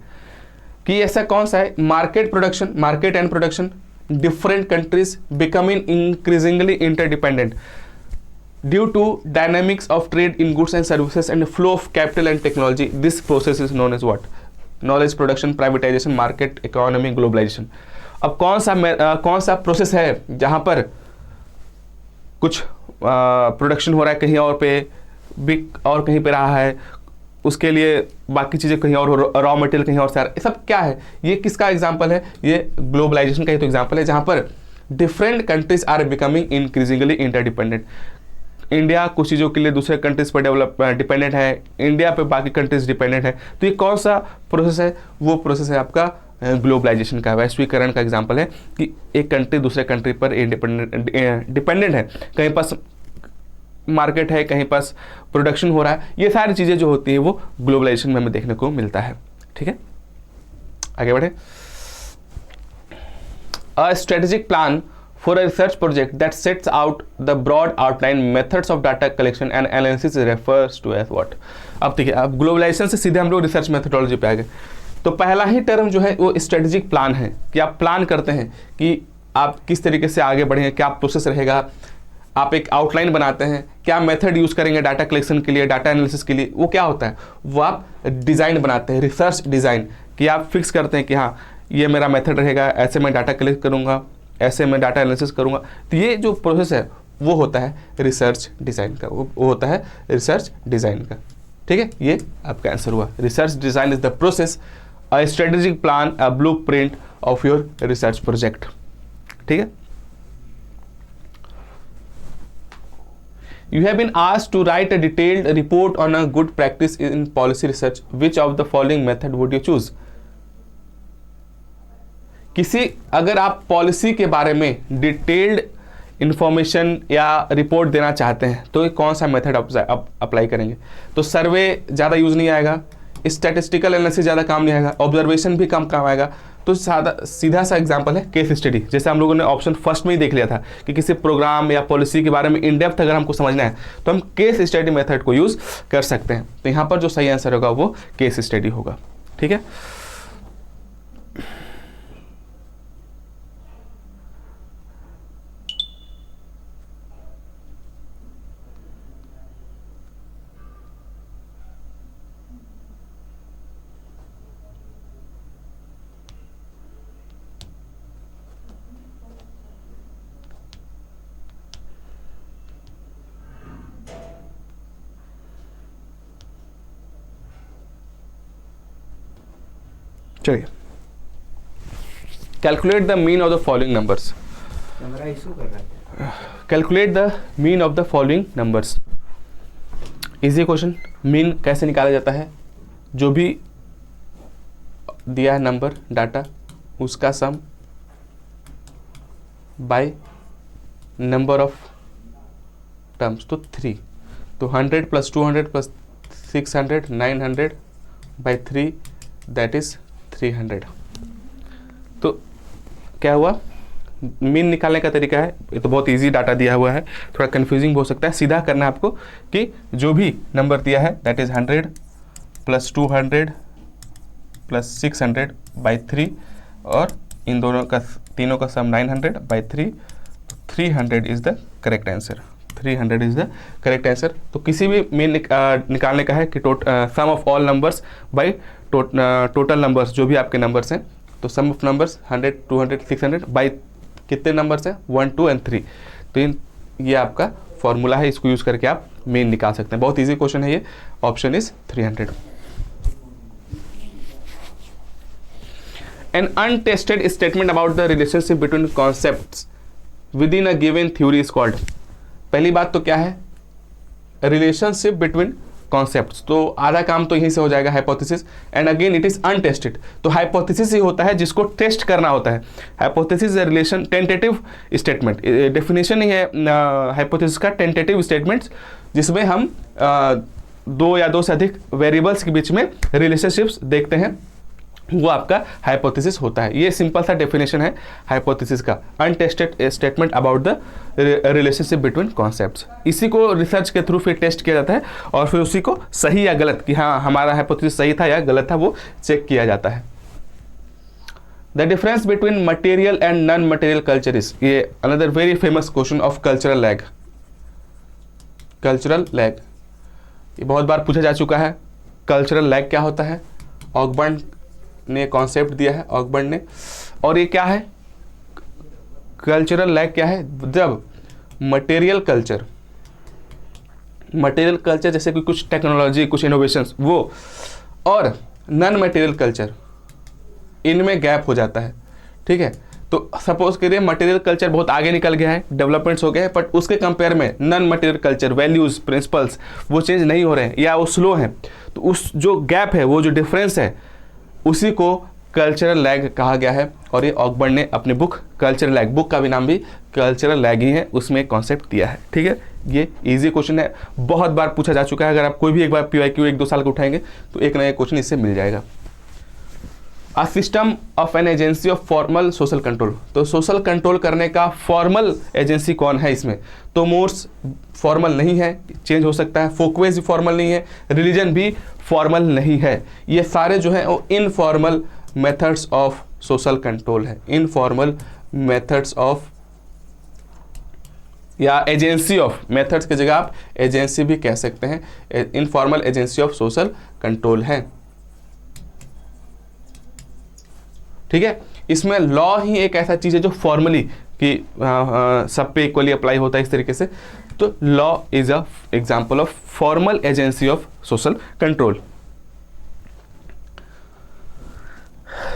कि ऐसा कौन सा है, market and production different countries becoming increasingly interdependent due to dynamics of trade in goods and services and flow of capital and technology. This process is known as what, knowledge production, privatization, market economy, globalization. अब कौन सा process है जहां पर कुछ production हो रहा है कहीं और पे, बिक और कहीं पे रहा है, उसके लिए बाकी चीज़ें कहीं और, रॉ मटेरियल कहीं और से आ रहा है, ये सब क्या है, ये किसका एग्जांपल है, ये ग्लोबलाइजेशन का ही तो एग्जांपल है, जहाँ पर different countries are becoming increasingly interdependent. India कुछ चीज़ों के लिए दूसरे कंट्रीज पर डिपेंडेंट है, इंडिया पे बाकी कंट्रीज डिपेंडेंट है। तो ये कौन सा प्रोसेस है, वो प्रोसेस है आपका ग्लोबलाइजेशन का, वैश्वीकरण का एग्जांपल है कि एक कंट्री दूसरे कंट्री पर डिपेंडेंट है, कहीं पास मार्केट है, कहीं पास प्रोडक्शन हो रहा है, ये सारी चीज़ें जो होती है वो ग्लोबलाइजेशन में हमें देखने को मिलता है। ठीक है, आगे बढ़े। A strategic plan for a research project that sets out the broad outline methods of data collection and analysis refers to as what. अब ठीक है, अब ग्लोबलाइजेशन से सीधे हम लोग रिसर्च मेथोडोलॉजी पे आ गए। तो पहला ही टर्म जो है वो स्ट्रेटेजिक प्लान है कि आप प्लान करते हैं कि आप किस तरीके से आगे बढ़ेंगे, क्या प्रोसेस रहेगा, आप एक आउटलाइन बनाते हैं, क्या मेथड यूज़ करेंगे डाटा कलेक्शन के लिए, डाटा एनालिसिस के लिए, वो क्या होता है, वो आप डिज़ाइन बनाते हैं, रिसर्च डिज़ाइन, कि आप फिक्स करते हैं कि हाँ ये मेरा मेथड रहेगा, ऐसे मैं डाटा कलेक्ट करूँगा, ऐसे मैं डाटा एनालिसिस करूँगा। तो ये जो प्रोसेस है वो होता है रिसर्च डिज़ाइन का, वो होता है रिसर्च डिज़ाइन का। ठीक है, ये आपका आंसर हुआ। Research design is the process, a strategic plan, a blueprint of your research project. ठीक है, You have been asked to write a detailed report on a good practice in policy research. Which of the following method would you choose? अगर आप policy के बारे में detailed information या report देना चाहते हैं तो कौन सा मेथड आप अप्लाई करेंगे? तो सर्वे ज़्यादा यूज़ नहीं आएगा, स्टैटिस्टिकल एनालिसिस ज़्यादा काम नहीं आएगा, ऑब्जर्वेशन भी कम काम आएगा। तो सीधा सा एग्जांपल है केस स्टडी। जैसे हम लोगों ने ऑप्शन फर्स्ट में ही देख लिया था कि किसी प्रोग्राम या पॉलिसी के बारे में इन डेप्थ अगर हमको समझना है तो हम केस स्टडी मेथड को यूज़ कर सकते हैं। तो यहाँ पर जो सही आंसर होगा वो केस स्टडी होगा। ठीक है, चलिए calculate the mean of the following numbers. Calculate the mean of the following numbers. Easy question. Mean कैसे निकाला जाता है? जो भी दिया है नंबर डाटा उसका सम बाय नंबर ऑफ टर्म्स, तो 3। तो 100 + 200 + 600 900 बाय 3 दैट इज 300। तो क्या हुआ? मीन निकालने का तरीका है, ये तो बहुत इजी डाटा दिया हुआ है, थोड़ा कंफ्यूजिंग हो सकता है। सीधा करना है आपको कि जो भी नंबर दिया है दैट इज 100 + 200 + 600 बाय 3 और इन दोनों का तीनों का sum 900 by 3। 300 is the correct answer. 300 is the correct answer. तो किसी भी मीन निकालने का है कि sum of all numbers by total numbers, जो भी आपके नंबर्स हैं। तो सम ऑफ नंबर्स 100 200 600 बाय कितने नंबर्स हैं? 1 2 और 3। तो ये आपका फॉर्मूला है, इसको यूज करके आप मीन निकाल सकते हैं। बहुत इजी क्वेश्चन है ये। Option is 300। An untested statement about the relationship between concepts within a given theory is called। पहली बात तो क्या है? Relationship between concepts. तो आधा काम तो यहीं से हो जाएगा, hypothesis. And again it is untested. तो हाइपोथेसिस ही होता है जिसको टेस्ट करना होता है। Hypothesis is relation tentative statement. Definition ही है हाइपोथेसिस का, टेंटेटिव स्टेटमेंट्स, जिसमें हम दो या दो से अधिक वेरिएबल्स के बीच में रिलेशनशिप्स देखते हैं, वो आपका हाइपोथेसिस होता है। ये सिंपल सा डेफिनेशन है हाइपोथेसिस का, untested statement about the relationship between concepts. इसी को रिसर्च के थ्रू फिर टेस्ट किया जाता है और फिर उसी को सही या गलत, कि हाँ हमारा हाइपोथेसिस सही था या गलत था, वो चेक किया जाता है। The difference between material and non material culture is, ये another very famous question of cultural lag. Cultural lag ये बहुत बार पूछा जा चुका है। कल्चरल लैग क्या होता है? ऑकबर्न ने कॉन्सेप्ट दिया है, ऑकबर्न ने। और ये क्या है? कल्चरल लैग क्या है? जब मटेरियल कल्चर जैसे कि कुछ टेक्नोलॉजी, कुछ इनोवेशंस, वो और नॉन मटेरियल कल्चर, इनमें गैप हो जाता है। ठीक है, तो सपोज करिए मटेरियल कल्चर बहुत आगे निकल गया है, डेवलपमेंट्स हो गए हैं, बट उसके कंपेयर में non material culture, values, principles, वो चेंज नहीं हो रहे हैं या वो स्लो हैं। तो उस जो गैप है, वो जो डिफरेंस है, उसी को कल्चरल लैग कहा गया है। और ये ऑकबर्न ने अपनी बुक कल्चरल लैग, बुक का भी नाम भी कल्चरल लैग ही है, उसमें एक कॉन्सेप्ट दिया है। ठीक है, ये इजी क्वेश्चन है, बहुत बार पूछा जा चुका है। अगर आप कोई भी एक बार PYQ 1-2 साल का उठाएंगे तो एक नया क्वेश्चन इससे मिल जाएगा। A system of an agency of formal social control. तो सोशल कंट्रोल करने का फॉर्मल एजेंसी कौन है इसमें? तो मोर्स फॉर्मल नहीं है, चेंज हो सकता है। फोकवेज भी फॉर्मल नहीं है, रिलीजन भी फॉर्मल नहीं है। ये सारे जो हैं वो informal methods of social control है। इनफॉर्मल मेथड्स ऑफ या एजेंसी ऑफ, मेथड्स की जगह आप एजेंसी भी कह सकते हैं। Informal agency of social control है। ठीक है, इसमें लॉ ही एक ऐसा चीज है जो फॉर्मली कि सब पे इक्वली अप्लाई होता है इस तरीके से। तो law is a example of formal agency of social control.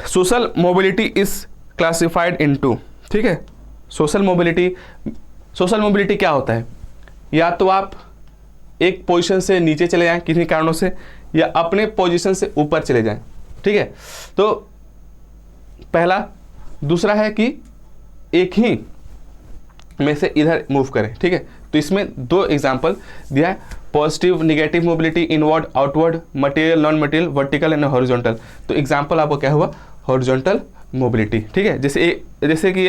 Social mobility is classified into, ठीक है, सोशल मोबिलिटी क्या होता है? या तो आप एक पोजीशन से नीचे चले जाएं किन्हीं कारणों से, या अपने पोजीशन से ऊपर चले जाएं। ठीक है, तो पहला। दूसरा है कि एक ही में से इधर मूव करें। ठीक है, तो इसमें दो एग्जांपल दिया है, positive negative mobility, inward outward, material non material, vertical and horizontal. तो एग्जांपल आपको क्या हुआ, हॉरिजॉन्टल मोबिलिटी। ठीक है, जैसे कि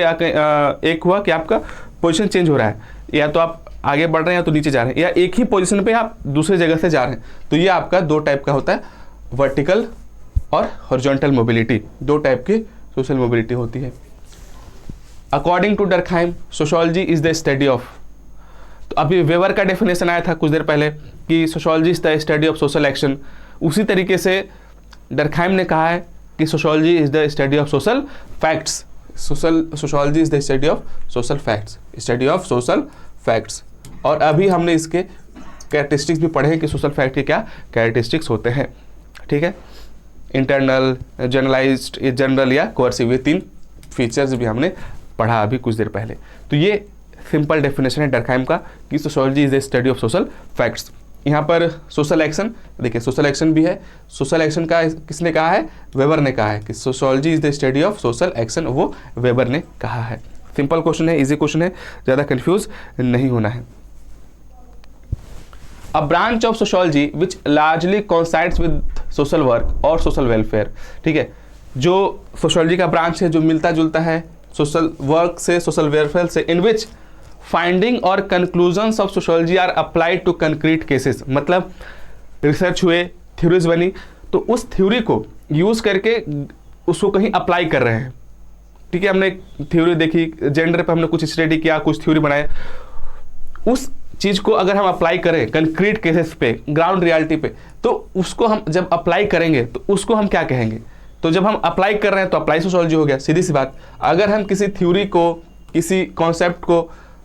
एक हुआ कि आपका पोजीशन चेंज हो रहा है, या तो आप आगे बढ़ रहे हैं या तो नीचे जा रहे हैं, या एक ही पोजीशन पे आप दूसरे जगह से जा रहे हैं। तो ये आपका दो टाइप का होता है, वर्टिकल और हॉरिजॉन्टल मोबिलिटी। दो टाइप की सोशल मोबिलिटी होती है। According to Durkheim, sociology is the study of, तो अभी वेबर का डेफिनेशन आया था कुछ देर पहले कि sociology is the study of social action. उसी तरीके से डर्कहाइम ने कहा है कि sociology is the study of social facts. Sociology is the study of social facts, study of social facts. और अभी हमने इसके कैरेक्टरिस्टिक्स भी पढ़े हैं कि सोशल फैक्ट के क्या कैरेक्टरिस्टिक्स होते हैं। ठीक है, इंटरनल, जनरलाइज्ड, जनरल या कोअर्सिव, ये तीन फीचर्स भी हमने पढ़ा अभी कुछ देर पहले। तो ये सिंपल डेफिनेशन है डर्कहाइम का कि sociology is the study of social facts. यहाँ पर सोशल एक्शन, देखिए सोशल एक्शन भी है। सोशल एक्शन का किसने कहा है, वेबर ने कहा है कि sociology is the study of social action, वो वेबर ने कहा है। सिंपल क्वेश्चन है, इजी क्वेश्चन है, ज़्यादा कंफ्यूज नहीं होना है। A branch of sociology which largely coincides with social work और सोशल वेलफेयर। ठीक है, जो सोशियोलॉजी का ब्रांच है जो मिलता जुलता है सोशल वर्क से, सोशल वेलफेयर से, इन विच फाइंडिंग और conclusions of sociology are applied to concrete cases. मतलब रिसर्च हुए, थ्योरीज बनी, तो उस थ्योरी को यूज करके उसको कहीं अप्लाई कर रहे हैं। ठीक है, हमने थ्योरी देखी, जेंडर पे हमने कुछ स्टडी किया, कुछ थ्योरी बनाए, उस चीज को अगर हम अप्लाई करें कंक्रीट केसेस पे, ग्राउंड रियलिटी पे, तो उसको हम जब अप्लाई करेंगे तो उसको हम क्या कहेंगे। तो जब हम अप्लाई कर रहे हैं तो अप्लाई सोशियोलॉजी हो गया, सीधी सी बात। अगर हम किसी थ्योरी को, किसी कॉन्सेप्ट को,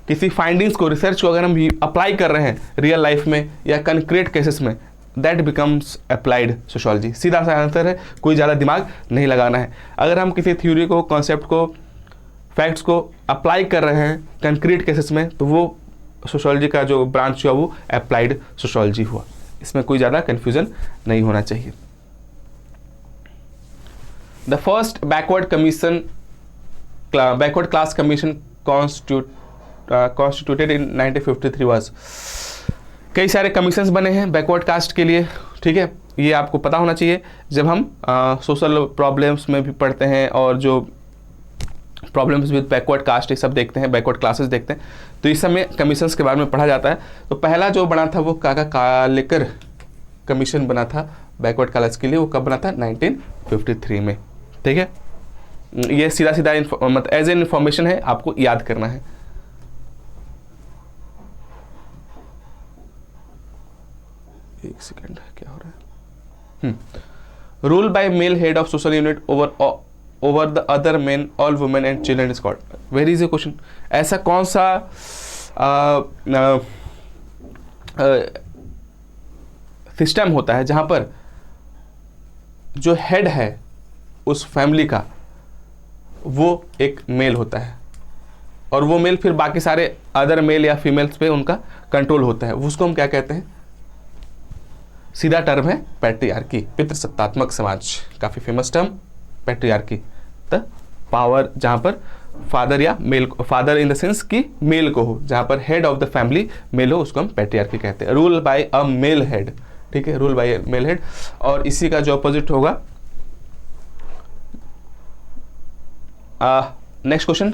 किसी फाइंडिंग्स को, रिसर्च को अगर हम अप्लाई कर रहे हैं रियल लाइफ में या कंक्रीट केसेस में, दैट बिकम्स अप्लाइड सोशियोलॉजी। सीधा सा आंसर है, कोई ज़्यादा दिमाग नहीं लगाना है। अगर हम किसी थ्योरी को, कॉन्सेप्ट को, फैक्ट्स को अप्लाई कर रहे हैं कंक्रीट केसेस में, तो वो सोशियोलॉजी का जो ब्रांच हुआ वो अप्लाइड सोशियोलॉजी हुआ। इसमें कोई ज़्यादा कन्फ्यूजन नहीं होना चाहिए। The first backward class commission constituted in 1953 was. कई सारे कमीशंस बने हैं बैकवर्ड कास्ट के लिए। ठीक है, ये आपको पता होना चाहिए। जब हम सोशल प्रॉब्लम्स में भी पढ़ते हैं और जो प्रॉब्लम्स विद बैकवर्ड कास्ट ये सब देखते हैं, बैकवर्ड क्लासेस देखते हैं, तो इस समय कमीशंस के बारे में पढ़ा जाता है। तो पहला जो बना था वो काका कालेकर कमीशन बना था बैकवर्ड क्लास के लिए। वो कब बना था, 1953 में। ठीक है, ये सीधा सीधा मतलब एज एन इंफॉर्मेशन है, आपको याद करना है। एक सेकेंड, क्या हो रहा है। Rule by male head of social unit over the other men, all women and children is called. Very easy question. ऐसा कौन सा सिस्टम होता है जहां पर जो हेड है उस फैमिली का वो एक मेल होता है, और वो मेल फिर बाकी सारे अदर मेल या फीमेल्स पे उनका कंट्रोल होता है। उसको हम क्या कहते हैं, सीधा टर्म है पैट्रियार्की, पितृसत्तात्मक समाज। काफी famous term patriarchy, the power जहां पर फादर या male, father in the sense कि मेल को हो, जहां पर head of the family male हो, उसको हम पैट्रियार्की कहते हैं। Rule by a male head. ठीक है, rule by a male head. और इसी का जो अपोजिट होगा, next question,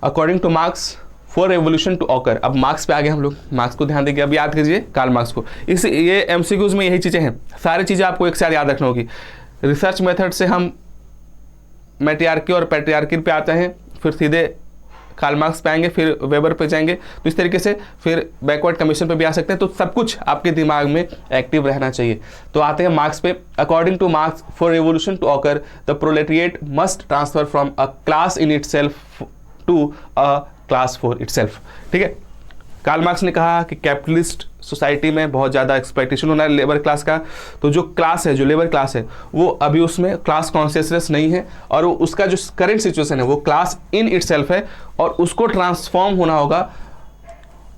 according to Marx for revolution to occur. अब मार्क्स पे आ गए हम लोग, मार्क्स को ध्यान देंगे। अब याद कीजिए कार्ल मार्क्स को। इस ये एमसीक्यूज में यही चीजें हैं, सारी चीजें आपको एक साथ याद रखना होगी। रिसर्च मेथड से हम मैट्रियार्की और पैट्रियार्की पे आते हैं, फिर सीधे कार्ल मार्क्स पे आएंगे, फिर वेबर पे जाएंगे, तो इस तरीके से फिर बैकवर्ड कमीशन पे भी आ सकते हैं। तो सब कुछ आपके दिमाग में एक्टिव रहना चाहिए। तो आते हैं मार्क्स पे। According to Marx for revolution to occur the proletariat must transfer from a class in itself to a class for itself. ठीक है, कार्ल मार्क्स ने कहा कि कैपिटलिस्ट सोसाइटी में बहुत ज़्यादा एक्सपेक्टेशन होना है लेबर क्लास का। तो जो क्लास है, जो लेबर क्लास है, वो अभी उसमें क्लास कॉन्शियसनेस नहीं है, और उसका जो करंट सिचुएशन है वो क्लास इन इटसेल्फ है, और उसको ट्रांसफॉर्म होना होगा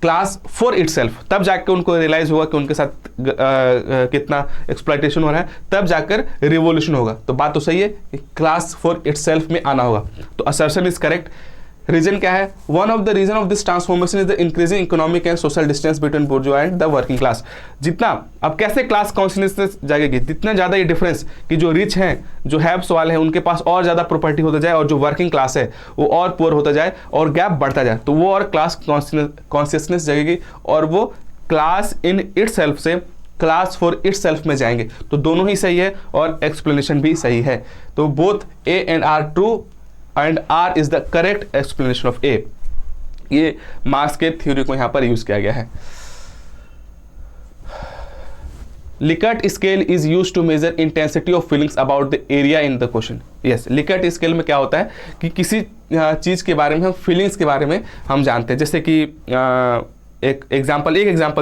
क्लास 4 इटसेल्फ, तब जाकर उनको रियलाइज होगा कि उनके साथ कितना एक्सप्लॉयटेशन हो रहा है, तब जाकर रिवोल्यूशन होगा। तो बात तो सही है कि क्लास 4 इटसेल्फ में आना होगा। तो असर्शन इज करेक्ट। रीजन क्या है? One of the reason of this transformation is the increasing economic and social distance between bourgeois and the working class. जितना अब कैसे क्लास कॉन्शियसनेस जाएगी, जितना ज्यादा ये डिफरेंस कि जो रिच हैं, जो हैव्स वाले हैं, उनके पास और ज्यादा प्रॉपर्टी होता जाए और जो वर्किंग क्लास है वो और पुअर होता जाए और गैप बढ़ता जाए, तो वो और क्लास कॉन्शियसनेस जाएगी और वो क्लास इन इटसेल्फ से क्लास 4 इटसेल्फ में जाएंगे। तो दोनों ही सही है और एक्सप्लेनेशन भी सही है। तो both A and R true and R is the correct explanation of A. ये मार्क्स के थ्योरी को यहां पर यूज किया गया है। Likert scale is use to measure intensity of feelings about the area in the question. Yes, Likert scale में क्या होता है कि किसी चीज के बारे में हम फीलिंग्स के बारे में हम जानते हैं। जैसे कि एक एग्जांपल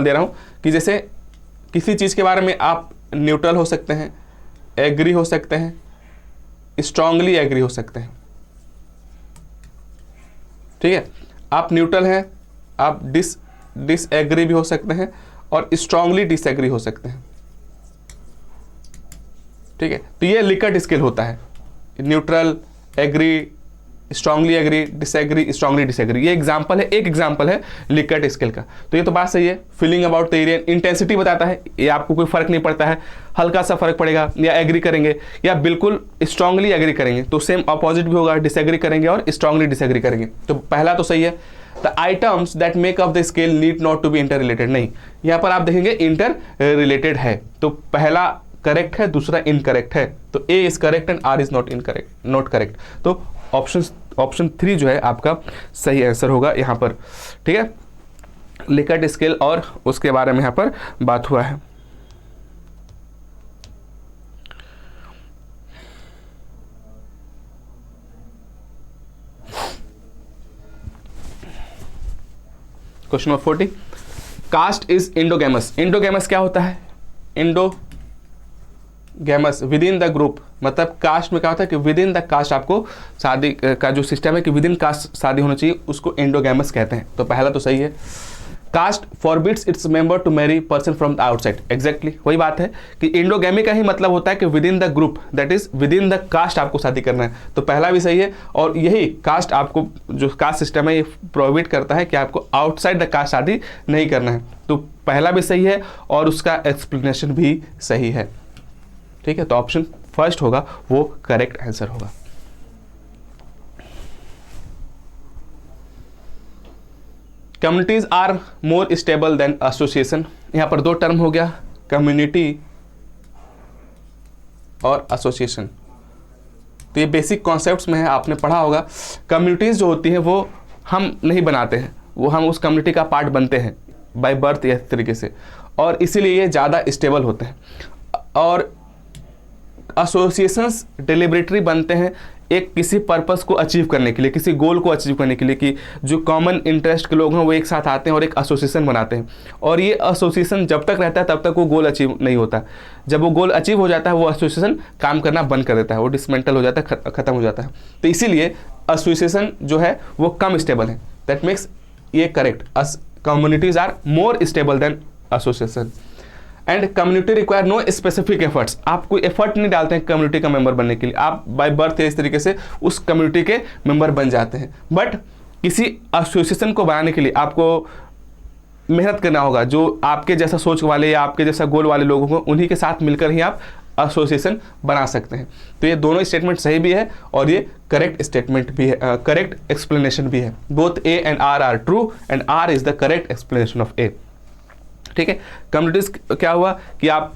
दे रहा हूं कि जैसे किसी चीज के बारे में आप न्यूट्रल हो सकते हैं, एग्री हो सकते हैं, स्ट्रांगली एग्री हो सकते हैं। ठीक है, आप न्यूट्रल हैं, आप डिसएग्री भी हो सकते हैं और स्ट्रांगली डिसएग्री हो सकते हैं। ठीक है, तो ये लिकर्ट स्केल होता है, neutral, agree, strongly agree, disagree, strongly disagree. ये एग्जांपल है, एक एग्जांपल है लिकर्ट स्केल का। तो ये तो बात सही है। Feeling about the area, intensity बताता है, ये आपको कोई फर्क नहीं पड़ता है, हल्का सा फर्क पड़ेगा, या एग्री करेंगे या बिल्कुल स्ट्रांगली एग्री करेंगे, तो सेम अपोजिट भी होगा, डिसएग्री करेंगे और स्ट्रांगली डिसएग्री करेंगे। तो पहला तो सही है। The items that make up the scale need not to be interrelated, नहीं, यहाँ पर आप देखेंगे इंटर रिलेटेड है, तो पहला करेक्ट है, दूसरा इनकरेक्ट है। तो A is correct and R is not correct. तो ऑप्शन 3 जो है आपका सही आंसर होगा यहाँ पर। ठीक है, लिकर्ट स्केल और उसके बारे में यहाँ पर बात हुआ है। Question number 40, caste is endogamous. Endogamous क्या होता है? Endogamous within the group, मतलब कास्ट में क्या होता है कि विद इन द कास्ट आपको शादी का जो सिस्टम है कि विद इन कास्ट शादी होना चाहिए, उसको इंडोगेमस कहते हैं। तो पहला तो सही है। Caste forbids its member to marry person from the outside, exactly वही बात है कि इंडोगेमी का ही मतलब होता है कि within the group, that is within the caste आपको शादी करना है। तो पहला भी सही है और यही कास्ट आपको जो कास्ट सिस्टम है ये प्रोहिबिट करता है कि आपको आउटसाइड द कास्ट शादी नहीं करना है। तो पहला भी सही है और उसका एक्सप्लेनेशन भी सही है। ठीक है, तो ऑप्शन फर्स्ट होगा वो करेक्ट आंसर होगा। Communities are more stable than association. यहां पर दो टर्म हो गया, कम्युनिटी और एसोसिएशन। तो ये बेसिक कॉन्सेप्ट्स में है, आपने पढ़ा होगा। कम्युनिटीज जो होती हैं वो हम नहीं बनाते हैं, वो हम उस कम्युनिटी का पार्ट बनते हैं बाय बर्थ या इस तरीके से, और इसीलिए ये ज़्यादा स्टेबल होते हैं। और एसोसिएशंस डिलिबरेटरी बनते हैं एक किसी पर्पस को अचीव करने के लिए, किसी गोल को अचीव करने के लिए, कि जो कॉमन इंटरेस्ट के लोग हैं वो एक साथ आते हैं और एक एसोसिएशन बनाते हैं। और ये एसोसिएशन जब तक रहता है तब तक वो गोल अचीव नहीं होता। जब वो गोल अचीव हो जाता है वो एसोसिएशन काम करना बंद कर देता है, वो डिसमेंटल हो जाता है, खत्म हो जाता है। तो इसीलिए एसोसिएशन जो है वो कम स्टेबल है। दैट मेक्स ये correct, communities are more stable than association. And community require no specific efforts, आप कोई एफर्ट नहीं डालते हैं कम्युनिटी का मेंबर बनने के लिए, आप बाय बर्थ इस तरीके से उस कम्युनिटी के मेंबर बन जाते हैं। बट किसी एसोसिएशन को बनाने के लिए आपको मेहनत करना होगा, जो आपके जैसा सोच वाले या आपके जैसा गोल वाले लोगों को, उन्हीं के साथ मिलकर ही आप एसोसिएशन बना सकते हैं। तो ये दोनों स्टेटमेंट सही भी है और ये करेक्ट स्टेटमेंट भी है, करेक्ट एक्सप्लेनेशन भी है। Both A and R are true and R is the correct explanation of A. ठीक है, कम्युनिटीज क्या हुआ कि आप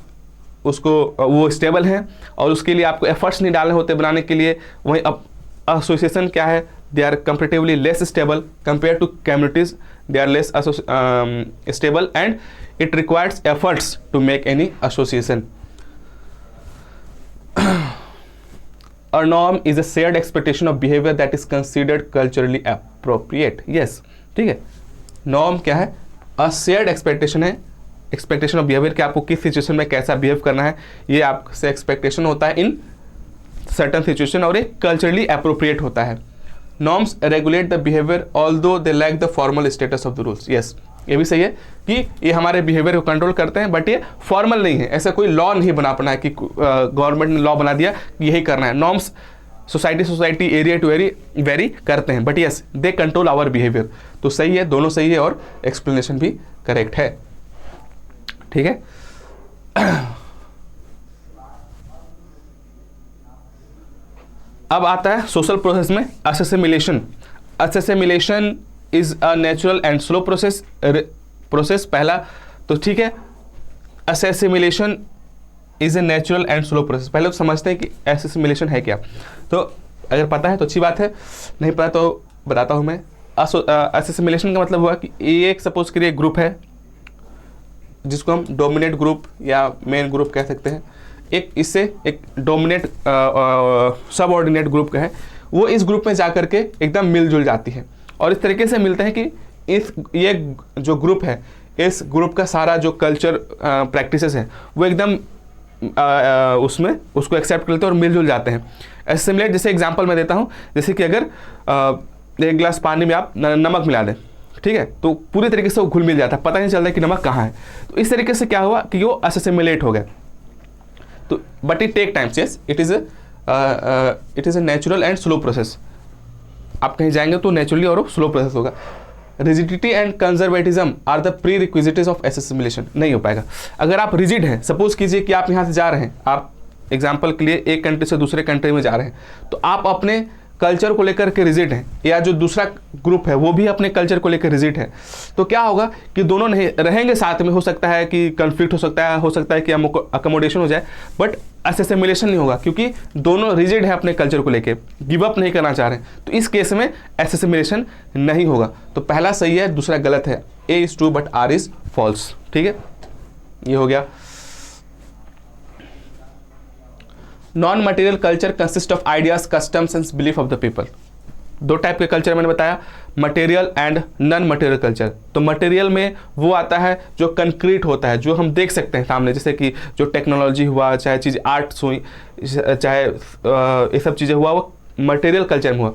उसको वो स्टेबल हैं और उसके लिए आपको एफर्ट्स नहीं डालने होते बनाने के लिए। वहीं अब एसोसिएशन क्या है, they are comparatively less stable compare to communities, they are less stable and it requires efforts to make any association. A norm is a shared expectation of behavior that is considered culturally appropriate. Yes, ठीक है, norm क्या है? A shared expectation है, expectation of behaviour कि आपको किस situation में कैसा बिहेव करना है, ये आपसे एक्सपेक्टेशन होता है इन सर्टन सिचुएशन और ये कल्चरली अप्रोप्रिएट होता है। Norms regulate the behaviour although they lack the formal status of the rules. Yes, ये भी सही है कि ये हमारे बिहेवियर को कंट्रोल करते हैं, बट ये फॉर्मल नहीं है, ऐसा कोई लॉ नहीं बना पाना है कि गवर्नमेंट ने लॉ बना दिया कि यही करना है। Norms society area to area vary करते हैं, but yes they control our behaviour. तो सही है, दोनों सही है और एक्सप्लेनेशन भी करेक्ट है। ठीक है, अब आता है सोशल प्रोसेस में assimilation. Assimilation is a natural and slow process पहला तो ठीक है, assimilation is a natural and slow process. पहले तो समझते हैं कि असेसिमिलेशन है क्या। तो अगर पता है तो अच्छी बात है, नहीं पता तो बताता हूँ मैं। असेसिमिलेशन का मतलब हुआ कि ये एक सपोज करिए ग्रुप है जिसको हम डोमिनेट ग्रुप या मेन ग्रुप कह सकते हैं। एक इससे एक डोमिनेट सबऑर्डिनेट ग्रुप का है, वो इस ग्रुप में जा करके एकदम मिलजुल जाती है और इस तरीके से मिलते हैं कि ये जो ग्रुप है, इस ग्रुप का सारा जो कल्चर प्रैक्टिसेस है वो एकदम उसमें उसको एक्सेप्ट करते हैं और मिलजुल जाते हैं। एसिमिलेट जैसे एग्जांपल मैं देता हूँ, जैसे कि अगर एक गिलास पानी में आप नमक मिला दें, ठीक है, तो पूरी तरीके से वो घुल मिल जाता है, पता नहीं चलता कि नमक कहाँ है। तो इस तरीके से क्या हुआ कि वो असेसिमिलेट हो गया। तो but it take times, yes it is a natural and slow process. आप कहीं जाएंगे तो नेचुरली और स्लो प्रोसेस होगा। Rigidity and conservatism are the prerequisite of assimilation. नहीं हो पाएगा। अगर आप रिजिड हैं, सपोज कीजिए कि आप यहाँ से जा रहे हैं, आप एग्जाम्पल के लिए एक कंट्री से दूसरे कंट्री में जा रहे हैं, तो आप अपने कल्चर को लेकर के रिजिड हैं, या जो दूसरा ग्रुप है वो भी अपने कल्चर को लेकर रिजिड है, तो क्या होगा कि दोनों नहीं रहेंगे साथ में। हो सकता है कि कन्फ्लिक्ट हो सकता है कि अकोमोडेशन हो जाए, बट असेसिमिलेशन नहीं होगा क्योंकि दोनों रिजिड है अपने कल्चर को लेकर, गिव अप नहीं करना चाह रहे हैं। तो इस केस में असेसिमिलेशन नहीं होगा। तो पहला सही है, दूसरा गलत है। A is true but R is false. ठीक है, ये हो गया। Non material culture consist of ideas, customs and belief of the people. दो टाइप के कल्चर मैंने बताया, material and non material culture. तो मटेरियल में वो आता है जो कंक्रीट होता है, जो हम देख सकते हैं सामने, जैसे कि जो टेक्नोलॉजी हुआ, चाहे चीज़ आर्ट्स हुई, चाहे ये सब चीज़ें हुआ, वो मटेरियल कल्चर में हुआ।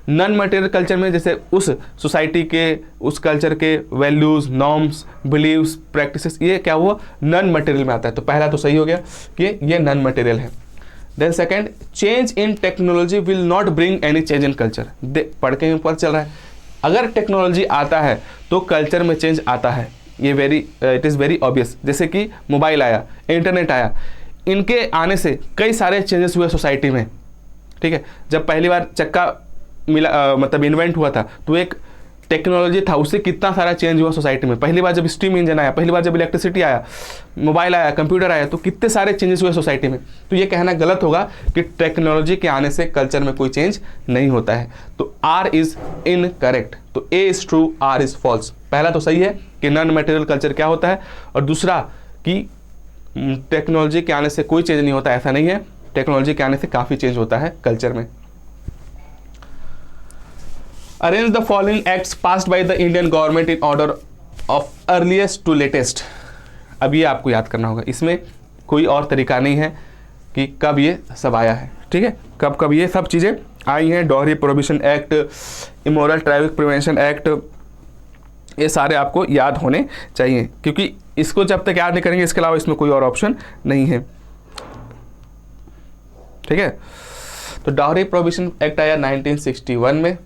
नॉन मटेरियल कल्चर में जैसे उस सोसाइटी के, उस कल्चर के वैल्यूज़, नॉर्म्स, बिलीव्स, प्रैक्टिसेस, ये क्या हुआ, नॉन मटेरियल में आता है। तो पहला तो सही हो गया कि ये नॉन मटेरियल है। Then second, change in technology will not bring any change in culture. पढ़ के पता चल रहा है, अगर टेक्नोलॉजी आता है तो कल्चर में चेंज आता है। ये इट इज़ वेरी ऑब्वियस। जैसे कि मोबाइल आया, इंटरनेट आया, इनके आने से कई सारे चेंजेस हुए सोसाइटी में। ठीक है, जब पहली बार चक्का मिला मतलब इन्वेंट हुआ था, तो एक टेक्नोलॉजी था, उससे कितना सारा चेंज हुआ सोसाइटी में। पहली बार जब स्टीम इंजन आया, पहली बार जब इलेक्ट्रिसिटी आया, मोबाइल आया, कंप्यूटर आया, तो कितने सारे चेंजेस हुए सोसाइटी में। तो ये कहना गलत होगा कि टेक्नोलॉजी के आने से कल्चर में कोई चेंज नहीं होता है। तो आर इज इनकरेक्ट। तो A is true, R is false. पहला तो सही है कि नॉन मटेरियल कल्चर क्या होता है, और दूसरा कि टेक्नोलॉजी के आने से कोई चेंज नहीं होता, ऐसा नहीं है। टेक्नोलॉजी के आने से काफ़ी चेंज होता है कल्चर में। Arrange the following acts passed by the Indian government in order of earliest to latest. अब ये आपको याद करना होगा, इसमें कोई और तरीका नहीं है कि कब ये सब आया है। ठीक है, कब कब ये सब चीज़ें आई हैं। Dowry prohibition act, immoral traffic prevention act, ये सारे आपको याद होने चाहिए, क्योंकि इसको जब तक याद नहीं करेंगे, इसके अलावा इसमें कोई और ऑप्शन नहीं है। ठीक है, तो डॉहरी प्रोहिबिशन एक्ट आया 1961 में।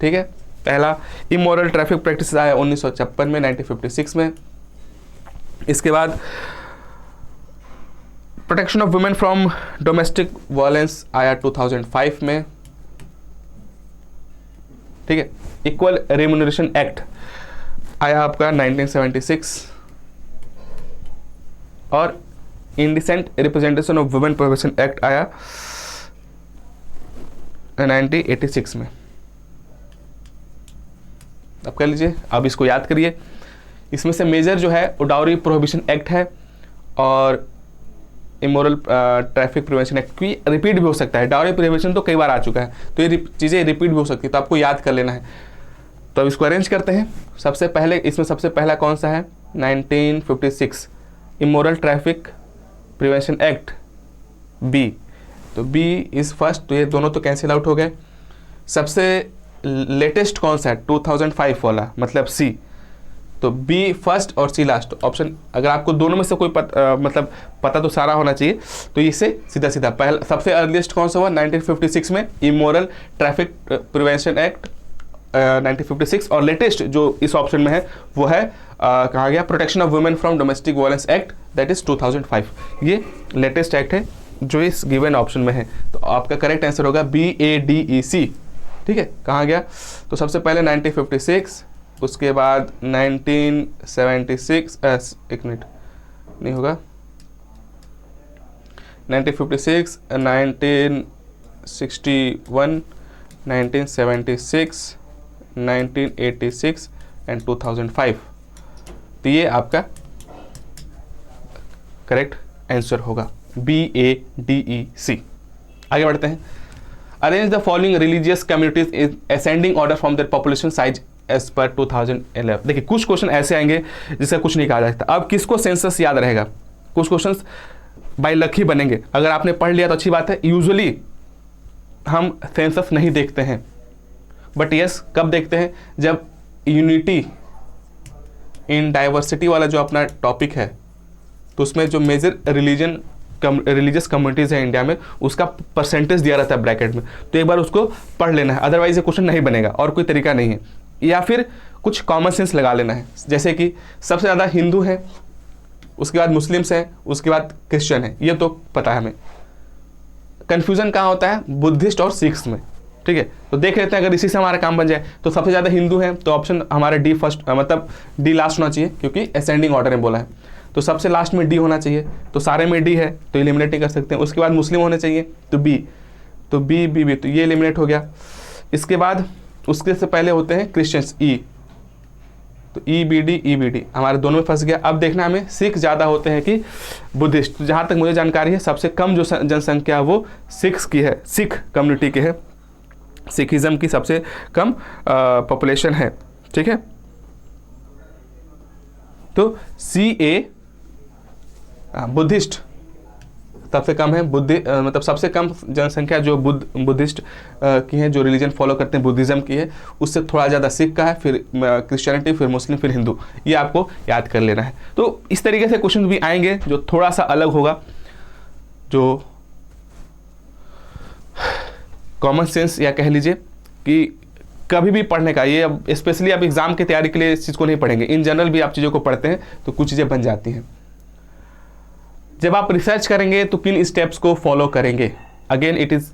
ठीक है, पहला इमोरल ट्रैफिक प्रैक्टिस आया 1956 में, 1956 में। इसके बाद protection of women from domestic violence आया 2005 में। ठीक है, इक्वल रेम्यूनरेशन एक्ट आया आपका 1976, और indecent representation of women prohibition act आया 1986 में। अब कर लीजिए, अब इसको याद करिए। इसमें से मेजर जो है वो डाउरी प्रोहिबिशन एक्ट है, और इमोरल ट्रैफिक प्रिवेंशन एक्ट की रिपीट भी हो सकता है। डाउरी प्रोहिबिशन तो कई बार आ चुका है, तो ये चीज़ें रिपीट भी हो सकती है, तो आपको याद कर लेना है। तो अब इसको अरेंज करते हैं। सबसे पहले इसमें सबसे पहला कौन सा है, 1956 immoral traffic prevention act, B. तो बी इज़ फर्स्ट, तो ये दोनों तो कैंसिल आउट हो गए। सबसे लेटेस्ट कौन सा है, 2005 वाला, मतलब सी। तो तो बी फर्स्ट और सी लास्ट ऑप्शन, अगर आपको दोनों में से कोई मतलब पता तो सारा होना चाहिए, तो इससे सीधा सीधा पहला सबसे अर्लीस्ट कौन सा हुआ 1956 में इमोरल ट्रैफिक प्रिवेंशन एक्ट 1956, और लेटेस्ट जो इस ऑप्शन में है वो है कहा गया protection of women from domestic violence act, that is 2005। ये लेटेस्ट एक्ट है जो इस गिवन ऑप्शन में है। तो आपका करेक्ट आंसर होगा BADEC। ठीक है, कहाँ गया, तो सबसे पहले 1956, उसके बाद 1976, एक मिनट नहीं होगा, 1956, 1961, 1976, 1986 एंड 2005। तो ये आपका करेक्ट आंसर होगा BADEC। आगे बढ़ते हैं। Arrange the following religious communities in ascending order from their population size as per 2011। देखिए कुछ क्वेश्चन ऐसे आएंगे जिसका कुछ नहीं कहा जा सकता। अब किसको सेंसस याद रहेगा, कुछ क्वेश्चंस बाय लक ही बनेंगे। अगर आपने पढ़ लिया तो अच्छी बात है। यूजुअली हम सेंसस नहीं देखते हैं, बट यस कब देखते हैं, जब यूनिटी इन डाइवर्सिटी वाला जो अपना टॉपिक है, तो उसमें जो मेजर रिलीजियस कम्युनिटीज़ है इंडिया में, उसका परसेंटेज दिया रहता है ब्रैकेट में, तो एक बार उसको पढ़ लेना है, अदरवाइज ये क्वेश्चन नहीं बनेगा और कोई तरीका नहीं है। या फिर कुछ कॉमन सेंस लगा लेना है, जैसे कि सबसे ज़्यादा हिंदू हैं, उसके बाद मुस्लिम्स हैं, उसके बाद क्रिश्चियन है, ये तो पता है हमें। कन्फ्यूज़न कहाँ होता है, बुद्धिस्ट और सिख्स में। ठीक है, तो देख लेते हैं अगर इसी से हमारा काम बन जाए। तो सबसे ज़्यादा हिंदू हैं, तो ऑप्शन हमारा डी फर्स्ट, मतलब डी लास्ट होना चाहिए, क्योंकि असेंडिंग ऑर्डर में बोला है, तो सबसे लास्ट में डी होना चाहिए। तो सारे में डी है तो एलिमिनेट नहीं कर सकते हैं। उसके बाद मुस्लिम होने चाहिए, तो बी, तो बी बी बी, तो ये एलिमिनेट हो गया। इसके बाद उसके से पहले होते हैं क्रिश्चियंस, ई, तो EBD हमारे दोनों में फंस गया। अब देखना हमें सिख ज़्यादा होते हैं कि बुद्धिस्ट। जहाँ तक मुझे जानकारी है सबसे कम जो जनसंख्या वो सिख्स की है, सिख कम्युनिटी की है, सिखिज़म की सबसे कम पॉपुलेशन है। ठीक है, तो CA बुद्धिस्ट सबसे कम है, मतलब सबसे कम जनसंख्या जो बुद्धिस्ट की है, जो रिलीजन फॉलो करते हैं बुद्धिज़्म की है, उससे थोड़ा ज़्यादा सिख का है, फिर क्रिश्चियनिटी, फिर मुस्लिम, फिर हिंदू। ये आपको याद कर लेना है। तो इस तरीके से क्वेश्चन भी आएंगे जो थोड़ा सा अलग होगा, जो कॉमन सेंस या कह लीजिए कि कभी भी पढ़ने का, ये अब स्पेशली अब एग्जाम की तैयारी के लिए इस चीज़ को नहीं पढ़ेंगे, इन जनरल भी आप चीज़ों को पढ़ते हैं तो कुछ चीज़ें बन जाती हैं। जब आप रिसर्च करेंगे तो किन स्टेप्स को फॉलो करेंगे, again it is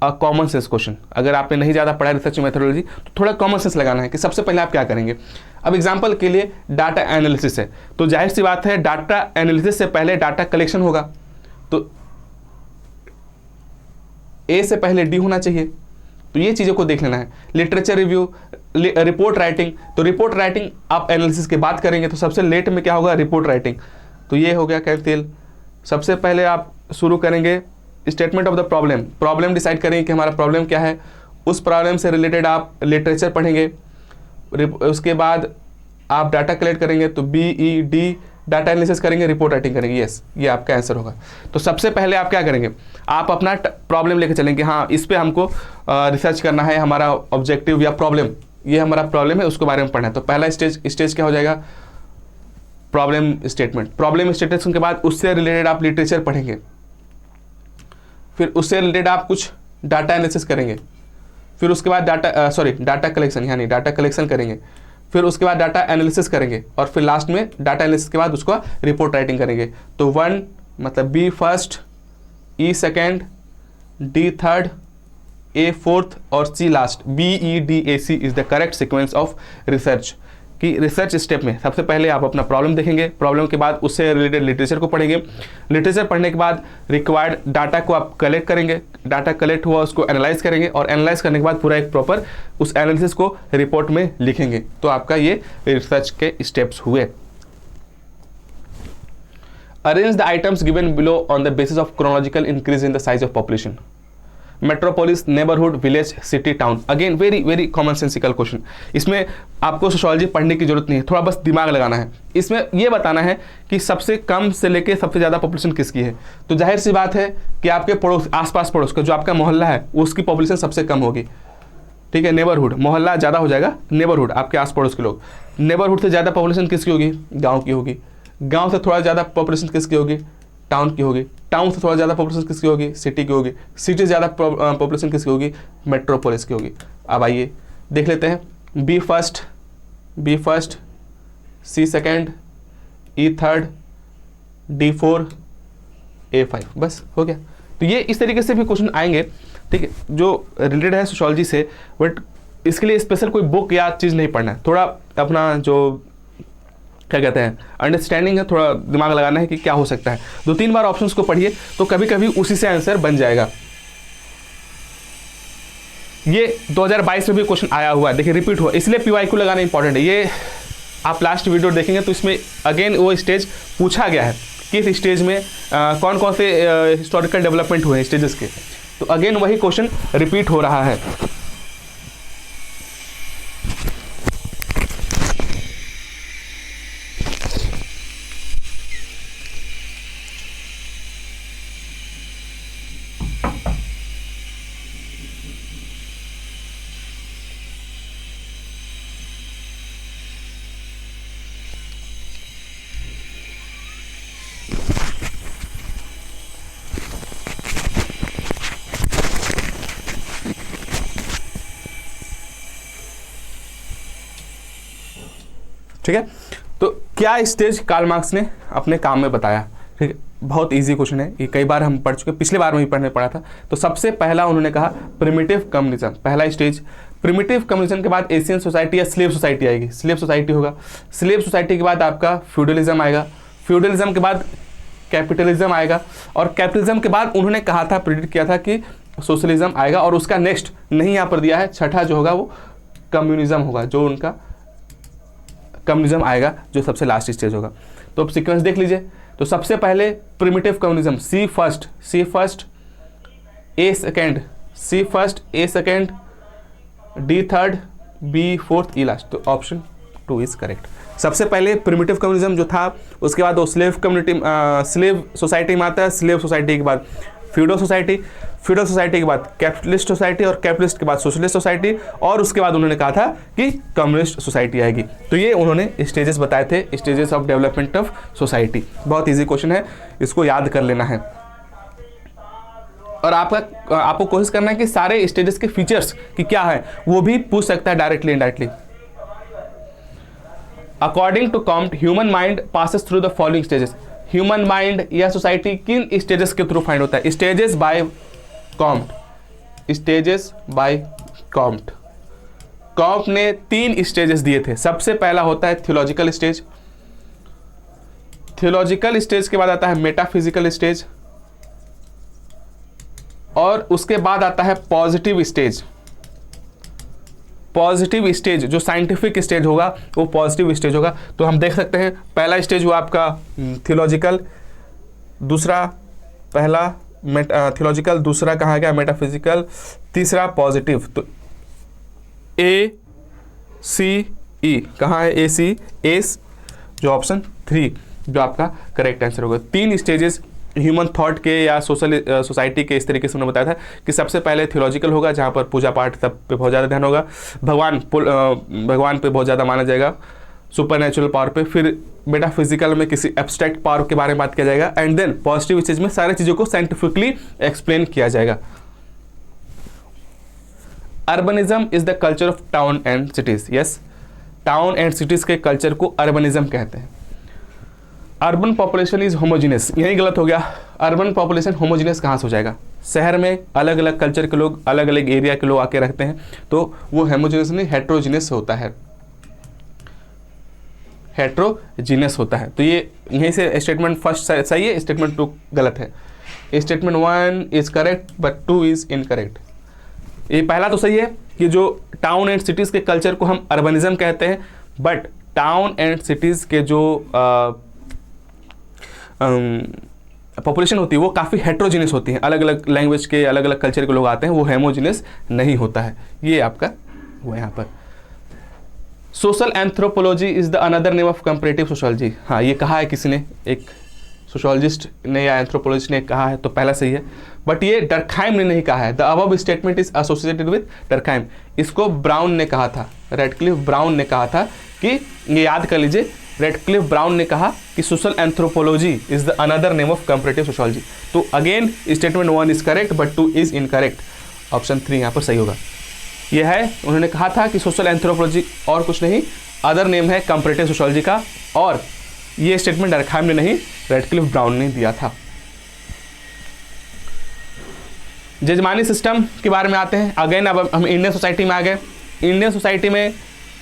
a common sense question. अगर आपने नहीं ज़्यादा पढ़ा रिसर्च मेथोडोलॉजी तो थोड़ा कॉमन सेंस लगाना है कि सबसे पहले आप क्या करेंगे। अब एग्जाम्पल के लिए डाटा एनालिसिस है, तो जाहिर सी बात है डाटा एनालिसिस से पहले डाटा कलेक्शन होगा, तो ए से पहले डी होना चाहिए। तो ये चीज़ों को देख लेना है। लिटरेचर रिव्यू, रिपोर्ट राइटिंग, तो रिपोर्ट राइटिंग आप एनालिसिस के बाद करेंगे, तो सबसे लेट में क्या होगा, रिपोर्ट राइटिंग। तो ये हो गया कैंसिल। सबसे पहले आप शुरू करेंगे statement of the problem decide करेंगे कि हमारा प्रॉब्लम क्या है, उस प्रॉब्लम से रिलेटेड आप लिटरेचर पढ़ेंगे। उसके बाद आप डाटा कलेक्ट करेंगे, तो BED डाटा एनालिसिस करेंगे, रिपोर्ट राइटिंग करेंगे। यस, ये आपका आंसर होगा। तो सबसे पहले आप क्या करेंगे, आप अपना प्रॉब्लम लेकर चलेंगे, हाँ इस पर हमको रिसर्च करना है, हमारा ऑब्जेक्टिव या प्रॉब्लम, ये हमारा प्रॉब्लम है, उसके बारे में पढ़ना है। तो पहला स्टेज क्या हो जाएगा, प्रॉब्लम स्टेटमेंट। प्रॉब्लम स्टेटमेंट के बाद उससे रिलेटेड आप लिटरेचर पढ़ेंगे, फिर उससे रिलेटेड आप कुछ डाटा एनालिसिस करेंगे, फिर उसके बाद डाटा कलेक्शन, यानी डाटा कलेक्शन करेंगे, फिर उसके बाद डाटा एनालिसिस करेंगे, और फिर लास्ट में डाटा एनालिसिस के बाद उसको रिपोर्ट राइटिंग करेंगे। तो 1 मतलब B first, E second, D third, A fourth और C last. BEDAC is the correct sequence of research. कि रिसर्च स्टेप में सबसे पहले आप अपना प्रॉब्लम देखेंगे, प्रॉब्लम के बाद उससे रिलेटेड लिटरेचर को पढ़ेंगे, लिटरेचर पढ़ने के बाद रिक्वायर्ड डाटा को आप कलेक्ट करेंगे, डाटा कलेक्ट हुआ उसको एनालाइज करेंगे, और एनालाइज करने के बाद पूरा एक प्रॉपर उस एनालिसिस को रिपोर्ट में लिखेंगे। तो आपका ये रिसर्च के स्टेप्स हुए। Arrange the items given below on the basis of chronological increase in the size of population. Metropolis, neighbourhood, village, city, town. Again very very common sensical question. इसमें आपको सोशियोलॉजी पढ़ने की जरूरत नहीं है, थोड़ा बस दिमाग लगाना है। इसमें यह बताना है कि सबसे कम से लेके सबसे ज़्यादा पॉपुलेशन किसकी है। तो जाहिर सी बात है कि आपके पड़ोस, आसपास पड़ोस का जो आपका मोहल्ला है उसकी पॉपुलेशन सबसे कम होगी। ठीक है, नेबरहुड, मोहल्ला ज़्यादा हो जाएगा, नेबरहुड आपके आस पड़ोस के लोग। नेबरहुड से ज़्यादा पॉपुलेशन किसकी होगी? गांव की होगी। गांव से थोड़ा ज़्यादा पॉपुलेशन किसकी होगी? टाउन की होगी। टाउन से थोड़ा ज़्यादा पॉपुलेशन किसकी होगी? सिटी की होगी। सिटी से ज़्यादा पॉपुलेशन किसकी होगी? मेट्रोपोलिस की होगी। अब आइए देख लेते हैं, B first, C second, E third, D four, A five, बस हो गया। तो ये इस तरीके से भी क्वेश्चन आएंगे, ठीक है, जो रिलेटेड है सोशियोलॉजी से, बट इसके लिए स्पेशल कोई बुक या चीज़ नहीं पढ़ना है, थोड़ा अपना जो क्या कहते हैं अंडरस्टैंडिंग है, थोड़ा दिमाग लगाना है कि क्या हो सकता है। 2-3 बार ऑप्शंस को पढ़िए तो कभी कभी उसी से आंसर बन जाएगा। ये 2022 में भी क्वेश्चन आया हुआ है, देखिए रिपीट हुआ, इसलिए PYQ लगाना इंपॉर्टेंट है। ये आप लास्ट वीडियो देखेंगे तो इसमें अगेन वो स्टेज पूछा गया है, किस स्टेज में कौन कौन से हिस्टोरिकल डेवलपमेंट हुए हैं स्टेजेस के, तो अगेन वही क्वेश्चन रिपीट हो रहा है। ठीक है, तो क्या स्टेज कार्ल मार्क्स ने अपने काम में बताया? ठीक है, बहुत इजी क्वेश्चन है, ये कई बार हम पढ़ चुके, पिछले बार में भी पढ़ा था। तो सबसे पहला उन्होंने कहा प्रिमिटिव कम्युनिज्म, पहला स्टेज। प्रिमिटिव कम्युनिज्म के बाद एशियन सोसाइटी या स्लेव सोसाइटी आएगी, स्लेव सोसाइटी होगा। स्लेव सोसाइटी के बाद आपका फ्यूडलिज्म आएगा, फ्यूडलिज्म के बाद कैपिटलिज्म आएगा, और कैपिटलिज्म के बाद उन्होंने कहा था, प्रेडिक्ट किया था कि सोशलिज्म आएगा, और उसका नेक्स्ट नहीं यहाँ पर दिया है, छठा जो होगा वो कम्युनिज्म होगा, जो उनका कम्युनिज्म आएगा, जो सबसे लास्ट स्टेज होगा। तो अब सीक्वेंस देख लीजिए। तो सबसे पहले primitive communism, C first, A second, C first, A second, D third, B fourth, E last. तो ऑप्शन 2 इज करेक्ट। सबसे पहले प्रिमिटिव कम्युनिज्म जो था, उसके बाद वो स्लेव सोसाइटी में आता है, स्लेव सोसाइटी के बाद फ्यूडल सोसाइटी, फ्यूडल सोसाइटी के बाद कैपिटलिस्ट सोसाइटी, और कैपिटलिस्ट के बाद सोशलिस्ट सोसाइटी, और उसके बाद उन्होंने कहा था कि कम्युनिस्ट सोसाइटी आएगी। तो ये उन्होंने स्टेजेस बताए थे, stages of development of society. बहुत इजी क्वेश्चन है, इसको याद कर लेना है, और आपको कोशिश करना है कि सारे स्टेजेस के फीचर्स कि क्या है वो भी पूछ सकता है directly indirectly. According to Comte, human mind passes through the following stages. Human mind या सोसाइटी किन स्टेजेस के थ्रू फाइंड होता है? Stages by Comte, stages by Comte. Comte ने 3 स्टेजेस दिए थे। सबसे पहला होता है थियोलॉजिकल स्टेज, थियोलॉजिकल स्टेज के बाद आता है मेटाफिजिकल स्टेज, और उसके बाद आता है पॉजिटिव स्टेज। पॉजिटिव स्टेज जो साइंटिफिक स्टेज होगा वो पॉजिटिव स्टेज होगा। तो हम देख सकते हैं, पहला स्टेज हुआ आपका थियोलॉजिकल, दूसरा पहला थियोलॉजिकल, दूसरा कहाँ गया मेटाफिजिकल, तीसरा पॉजिटिव। तो ए सी ई कहाँ है? ए सी एस, जो ऑप्शन 3 जो आपका करेक्ट आंसर होगा। 3 स्टेजेस ह्यूमन थॉट के या सोसाइटी के इस तरीके से उन्होंने बताया था कि सबसे पहले थियोलॉजिकल होगा, जहाँ पर पूजा पाठ सब पे बहुत ज़्यादा ध्यान होगा, भगवान पे बहुत ज़्यादा माना जाएगा, सुपर नेचुरल पावर पे। फिर मेटाफिजिकल में किसी एब्स्ट्रैक्ट पावर के बारे में बात किया जाएगा, एंड देन पॉजिटिव स्टेज में सारी चीज़ों को साइंटिफिकली एक्सप्लेन किया जाएगा। Urbanism is the culture of town and cities. Yes, town and cities के कल्चर को अर्बनिज्म कहते हैं। अर्बन पॉपुलेशन इज होमोजीनियस, यही गलत हो गया। अर्बन पॉपुलेशन होमोजीनियस कहाँ से हो जाएगा? शहर में अलग अलग कल्चर के लोग, अलग अलग एरिया के लोग आके रहते हैं, तो वो होमोजीनियस नहीं हेट्रोजीनियस होता है, हेट्रोजीनियस होता है। तो ये यहीं से स्टेटमेंट फर्स्ट सही है, स्टेटमेंट 2 गलत है। Statement 1 is correct but 2 is incorrect. ये पहला तो सही है कि जो टाउन एंड सिटीज़ के कल्चर को हम अर्बनिज्म कहते हैं, बट टाउन एंड सिटीज़ के जो पॉपुलेशन होती है वो काफ़ी हेट्रोजीनियस होती है, अलग अलग लैंग्वेज के, अलग अलग कल्चर के लोग आते हैं, वो हेमोजीनियस नहीं होता है। ये आपका वो यहाँ पर। Social anthropology is the another name of comparative sociology. हाँ, ये कहा है किसी ने, एक सोशोलॉजिस्ट ने या एंथ्रोपोलॉजिस्ट ने कहा है तो पहला सही है, बट ये डर्कहाइम ने नहीं कहा है। The above statement is associated with Durkheim, इसको ब्राउन ने कहा था, रेडक्लिफ ब्राउन ने कहा था कि, ये याद कर लीजिए, रेडक्लिफ ब्राउन ने कहा कि social anthropology is the another name of comparative sociology. तो again statement 1 is correct but 2 is incorrect, option 3 यहाँ पर सही होगा। यह है, उन्होंने कहा था कि सोशल एंथ्रोपोलॉजी और कुछ नहीं, अदर नेम है कंपैरेटिव सोशोलॉजी का, और ये स्टेटमेंट डर्कहाइम ने नहीं, रेडक्लिफ ब्राउन ने दिया था। जजमानी सिस्टम के बारे में आते हैं। अगेन अब हम इंडियन सोसाइटी में आ गए। इंडियन सोसाइटी में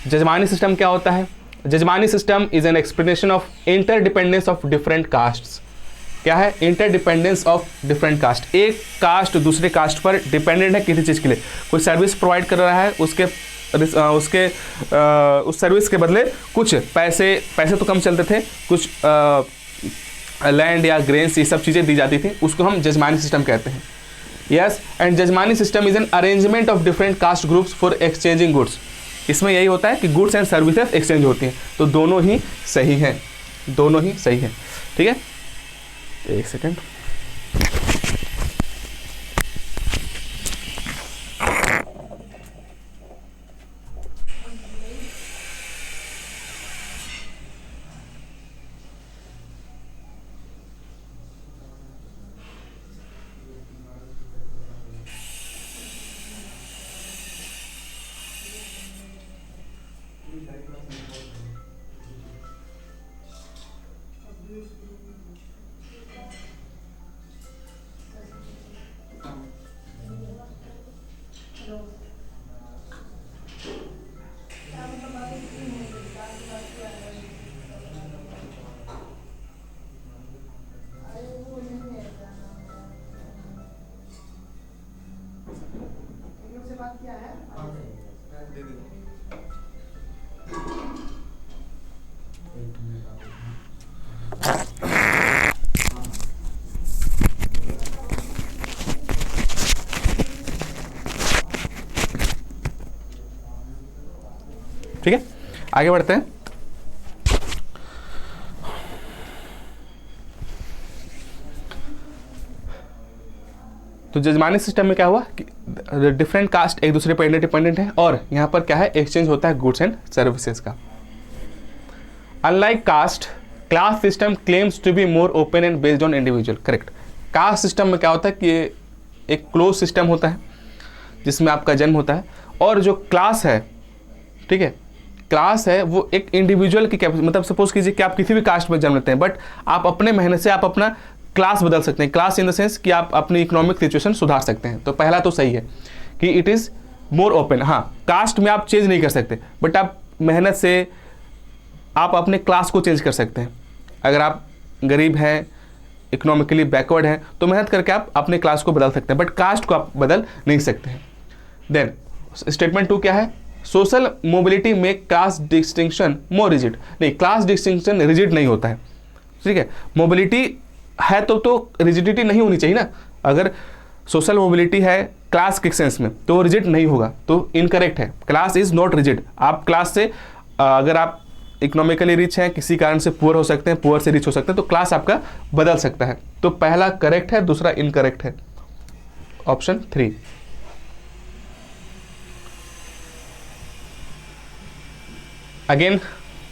जजमानी सिस्टम क्या होता है? Jajmani system is an explanation of interdependence of different castes. क्या है? Interdependence of different caste. एक कास्ट दूसरे कास्ट पर डिपेंडेंट है किसी चीज़ के लिए, कोई सर्विस प्रोवाइड कर रहा है, उस सर्विस के बदले कुछ पैसे तो कम चलते थे, कुछ लैंड या ग्रेन्स ये सब चीज़ें दी जाती थी, उसको हम जजमानी सिस्टम कहते हैं। Yes, and jajmani system is an arrangement of different caste groups for exchanging goods. इसमें यही होता है कि गुड्स एंड सर्विसेज एक्सचेंज होती हैं, तो दोनों ही सही हैं, दोनों ही सही हैं। ठीक है, एक सेकेंड। ठीक है, आगे बढ़ते हैं। तो जजमानी सिस्टम में क्या हुआ कि डिफरेंट कास्ट एक दूसरे पर इंडिपेंडेंट है, और यहाँ पर क्या है, एक्सचेंज होता है गुड्स एंड सर्विसेज का। Unlike caste, class system claims to be more open and based on individual. Correct. Caste system में क्या होता है कि एक क्लोज सिस्टम होता है जिसमें आपका जन्म होता है, और जो क्लास है, ठीक है, क्लास है वो एक इंडिविजुअल की मतलब सपोज कीजिए कि आप किसी भी कास्ट में जन्म लेते हैं, बट आप अपने मेहनत से आप अपना क्लास बदल सकते हैं। क्लास इन द सेंस कि आप अपनी इकोनॉमिक सिचुएशन सुधार सकते हैं। तो पहला तो सही है कि इट इज़ मोर ओपन। हाँ, कास्ट में आप चेंज नहीं कर सकते, बट आप मेहनत से आप अपने क्लास को चेंज कर सकते हैं। अगर आप गरीब हैं, इकोनॉमिकली बैकवर्ड हैं, तो मेहनत करके आप अपने क्लास को बदल सकते हैं, बट कास्ट को आप बदल नहीं सकते हैं। देन स्टेटमेंट 2 क्या है? सोशल मोबिलिटी में क्लास डिस्टिंक्शन मोर रिजिड। नहीं, क्लास डिस्टिंक्शन रिजिड नहीं होता है। ठीक है, मोबिलिटी है तो रिजिडिटी नहीं होनी चाहिए ना। अगर सोशल मोबिलिटी है क्लास के सेंस में तो रिजिड नहीं होगा, तो इनकरेक्ट है। Class is not rigid. आप क्लास से अगर आप इकोनॉमिकली रिच हैं, किसी कारण से पुअर हो सकते हैं, पुअर से रिच हो सकते हैं, तो क्लास आपका बदल सकता है। तो पहला करेक्ट है, दूसरा इनकरेक्ट है, ऑप्शन 3। अगेन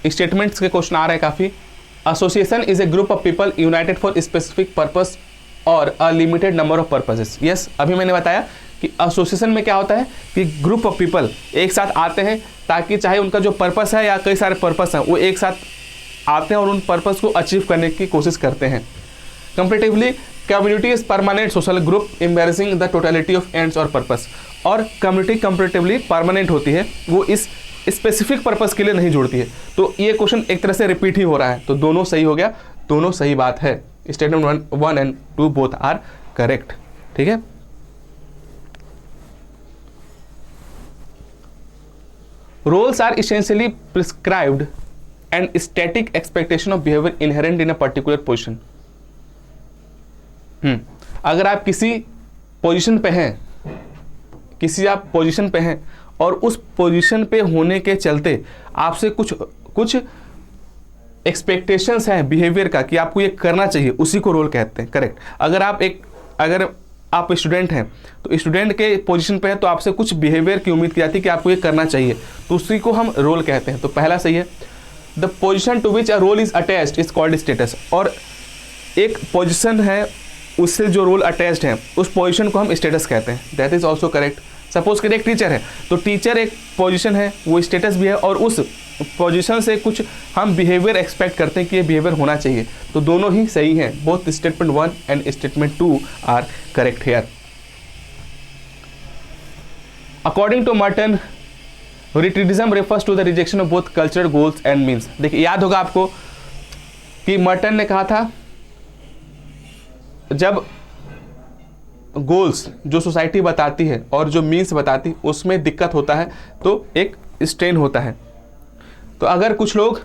स्टेटमेंट्स के क्वेश्चन आ रहे हैं काफी। Association is a group of people united for specific purpose और a limited number of purposes. Yes, अभी मैंने बताया कि एसोसिएशन में क्या होता है कि ग्रुप ऑफ पीपल एक साथ आते हैं ताकि चाहे उनका जो पर्पस है या कई सारे पर्पस हैं, वो एक साथ आते हैं और उन पर्पस को अचीव करने की कोशिश करते हैं। Comparatively community is permanent social group embarrassing the totality of ends और पर्पस। और कम्युनिटी कंपैरेटिवली परमानेंट होती है, वो इस स्पेसिफिक पर्पस के लिए नहीं जुड़ती है। तो ये क्वेश्चन एक तरह से रिपीट ही हो रहा है, तो दोनों सही हो गया, दोनों सही बात है। Statement 1 and 2 both are correct. ठीक है, roles are essentially prescribed and static expectation of behaviour inherent in a particular position. अगर आप किसी पोजिशन पे हैं, किसी आप पोजिशन पे हैं और उस पोजीशन पे होने के चलते आपसे कुछ एक्सपेक्टेशंस हैं बिहेवियर का कि आपको ये करना चाहिए, उसी को रोल कहते हैं। करेक्ट। अगर आप स्टूडेंट हैं तो स्टूडेंट के पोजीशन पे है तो आपसे कुछ बिहेवियर की उम्मीद की जाती है कि आपको ये करना चाहिए, तो उसी को हम रोल कहते हैं। तो पहला सही है। The position to which a role is attached is called status. और एक पोजिशन है उससे जो रोल अटैच्ड है उस पोजिशन को हम स्टेटस कहते हैं। That is also correct. Suppose करिए एक टीचर है तो टीचर एक पोजीशन है, वो स्टेटस भी है, और उस पोजीशन से कुछ हम बिहेवियर एक्सपेक्ट करते हैं कि ये बिहेवियर होना चाहिए, तो दोनों ही सही हैं। Both statement 1 and statement 2 are correct here. According to Merton, retreatism refers to the rejection of both cultural goals and means. देखिए याद होगा आपको कि मर्टन ने कहा था जब गोल्स जो सोसाइटी बताती है और जो मीन्स बताती है उसमें दिक्कत होता है तो एक स्ट्रेन होता है। तो अगर कुछ लोग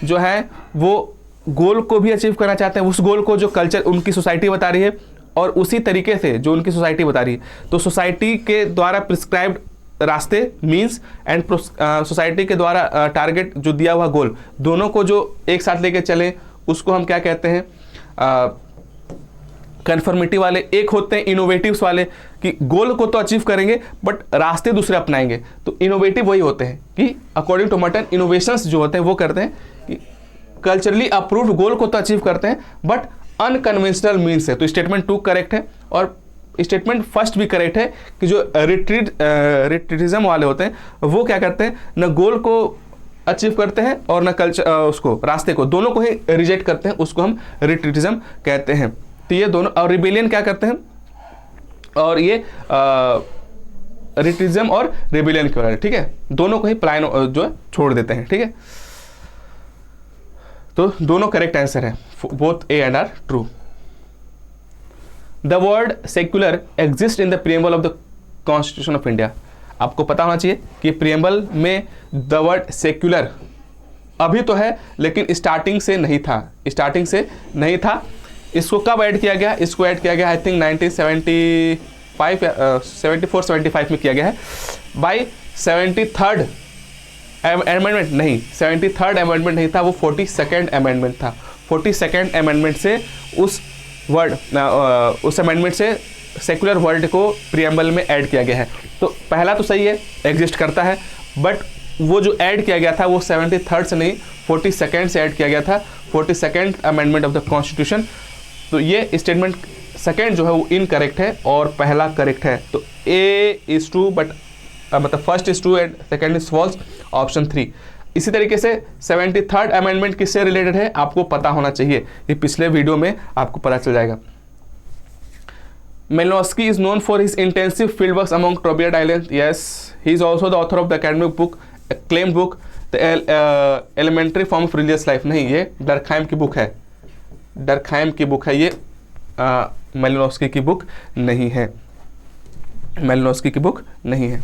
जो है वो गोल को भी अचीव करना चाहते हैं, उस गोल को जो कल्चर उनकी सोसाइटी बता रही है और उसी तरीके से जो उनकी सोसाइटी बता रही है, तो सोसाइटी के द्वारा प्रिस्क्राइब्ड रास्ते मीन्स एंड सोसाइटी के द्वारा टारगेट जो दिया हुआ गोल, दोनों को जो एक साथ लेके चले उसको हम क्या कहते हैं, कन्फर्मिटी वाले। एक होते हैं इनोवेटिव्स वाले कि गोल को तो अचीव करेंगे बट रास्ते दूसरे अपनाएंगे। तो इनोवेटिव वही होते हैं कि अकॉर्डिंग टू मर्टन इनोवेशंस जो होते हैं वो करते हैं कि कल्चरली अप्रूव्ड गोल को तो अचीव करते हैं बट अनकन्वेंशनल मीन्स है। तो स्टेटमेंट 2 करेक्ट है और स्टेटमेंट फर्स्ट भी करेक्ट है कि जो रिट्रीटिज्म वाले होते हैं वो क्या करते हैं, न गोल को अचीव करते हैं और न कल्चर उसको रास्ते को, दोनों को ही रिजेक्ट करते हैं, उसको हम रिट्रीटिज्म कहते हैं। तो ये दोनों, और रिबेलियन क्या करते हैं, और ये रिट्रीटिज्म और रिबेलियन के बारे में, ठीक है, दोनों को ही प्लान जो है छोड़ देते हैं। ठीक है, तो दोनों करेक्ट आंसर है, both A and R true. The word secular exist in the preamble of the constitution of India. आपको पता होना चाहिए कि प्रीएम्बल में द वर्ड सेक्युलर अभी तो है लेकिन स्टार्टिंग से नहीं था। इसको कब ऐड किया गया, इसको ऐड किया गया आई थिंक 1975 74-75 में किया गया है बाय 73rd अमेंडमेंट। नहीं, 73rd अमेंडमेंट नहीं था, वो 42nd अमेंडमेंट था। 42nd अमेंडमेंट से उस अमेंडमेंट से सेकुलर वर्ड को प्रीएम्बल में ऐड किया गया है। तो पहला तो सही है, एग्जिस्ट करता है, बट वो जो ऐड किया गया था वो 73rd से नहीं 42nd से ऐड किया गया था, 42nd amendment of the constitution. तो ये स्टेटमेंट सेकेंड जो है वो इनकरेक्ट है और पहला करेक्ट है। तो ए इज ट्रू बट मतलब first is true and second is false, option 3। इसी तरीके से 73rd अमेंडमेंट किससे रिलेटेड है आपको पता होना चाहिए, ये पिछले वीडियो में आपको पता चल जाएगा। Malinowski is known for his intensive fieldwork among Trobriand Islands. Yes, he is also the author of the academic book, acclaimed book, The Elementary Form of Religious Life. नहीं, ये डरखाइम की बुक है, Durkheim की book है ये, Malinowski की book नहीं है, मेलिनोस्की की बुक नहीं है।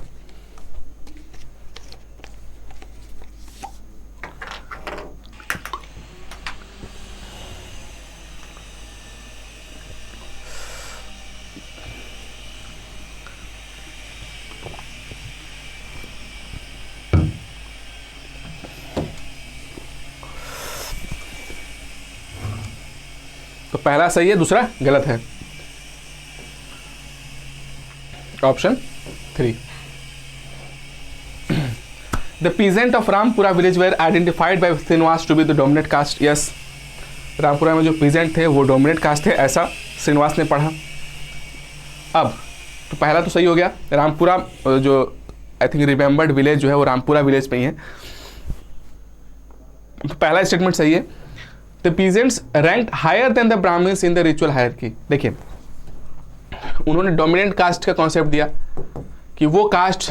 तो पहला सही है, दूसरा गलत है, option 3। The peasant of Rampura village were identified by Srinivas to be the dominate caste. Yes, Rampura में जो पीजेंट थे वो डोमिनेट कास्ट थे, ऐसा श्रीनिवास ने पढ़ा। अब तो पहला तो सही हो गया, रामपुरा जो आई थिंक रिमेंबर्ड विलेज जो है वो रामपुरा विलेज पे ही है, तो पहला स्टेटमेंट सही है। The peasants ranked higher than the Brahmins in the ritual hierarchy। देखिए उन्होंने डोमिनेंट कास्ट का कॉन्सेप्ट दिया कि वो कास्ट,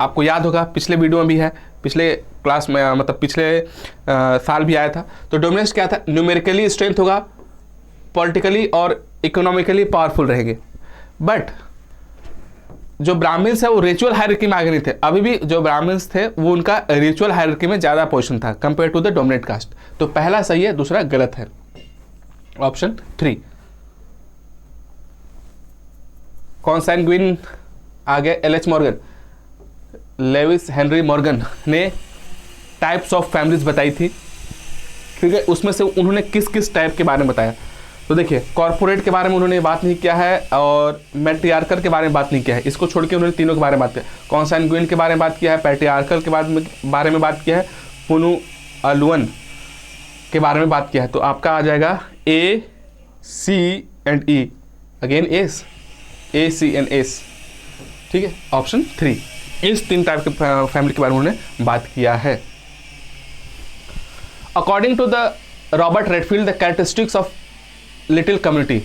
आपको याद होगा पिछले वीडियो में भी है, पिछले क्लास में मतलब पिछले साल भी आया था। तो डोमिनेंस क्या था, न्यूमेरिकली स्ट्रेंथ होगा, पॉलिटिकली और इकोनॉमिकली पावरफुल रहेंगे। बट जो ब्राह्मण्स है वो रिचुअल हायरार्की में आगे नहीं थे, अभी भी जो ब्राह्मण्स थे वो उनका रिचुअल हायरार्की में ज़्यादा पोजीशन था compare to the dominate caste. तो पहला सही है, दूसरा गलत है, ऑप्शन 3। कॉन्सैंग्विन आ गया, LH Morgan, Lewis Henry Morgan ने टाइप्स ऑफ फैमिलीज बताई थी। ठीक है, उसमें से उन्होंने किस किस टाइप के बारे में बताया। तो देखिए, कॉर्पोरेट के बारे में उन्होंने बात नहीं किया है और मैट्रियार्कल के बारे में बात नहीं किया है, इसको छोड़ के उन्होंने तीनों के बारे में बात किया। कॉन्सैंग्यूइन के बारे में बात किया है, पैट्रियार्कल के बारे में बात किया है, पुनुअलुअन के बारे में बात किया है। तो आपका आ जाएगा A, C and E, again S, A, C and S, ठीक है, ऑप्शन 3। इस 3 टाइप के फैमिली के बारे में उन्होंने बात किया है। According to the Robert Redfield, the characteristics of little community,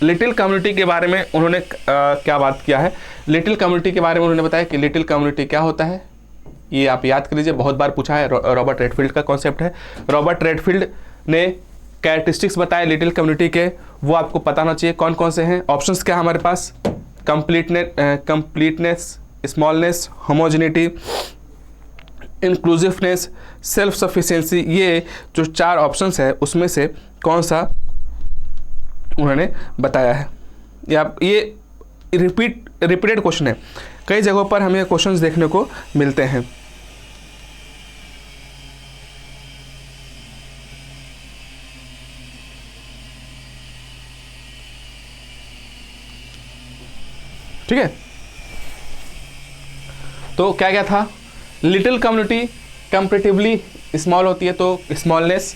little community के बारे में उन्होंने क्या बात किया है। लिटिल कम्युनिटी के बारे में उन्होंने बताया कि लिटिल कम्युनिटी क्या होता है, ये आप याद कर लीजिए, बहुत बार पूछा है, रॉबर्ट रेडफील्ड का कॉन्सेप्ट है। रॉबर्ट रेडफील्ड ने कैरेक्टरिस्टिक्स बताए लिटिल कम्युनिटी के, वो आपको पता होना चाहिए कौन कौन से हैं। ऑप्शंस क्या है हमारे पास, completeness, smallness, homogeneity, inclusiveness, self sufficiency. ये जो 4 ऑप्शंस है उसमें से कौन सा उन्होंने बताया है। ये रिपीटेड क्वेश्चन है, कई जगहों पर हमें क्वेश्चंस देखने को मिलते हैं। ठीक है, तो क्या क्या था, लिटिल कम्युनिटी कंपैरेटिवली स्मॉल होती है तो स्मॉलनेस,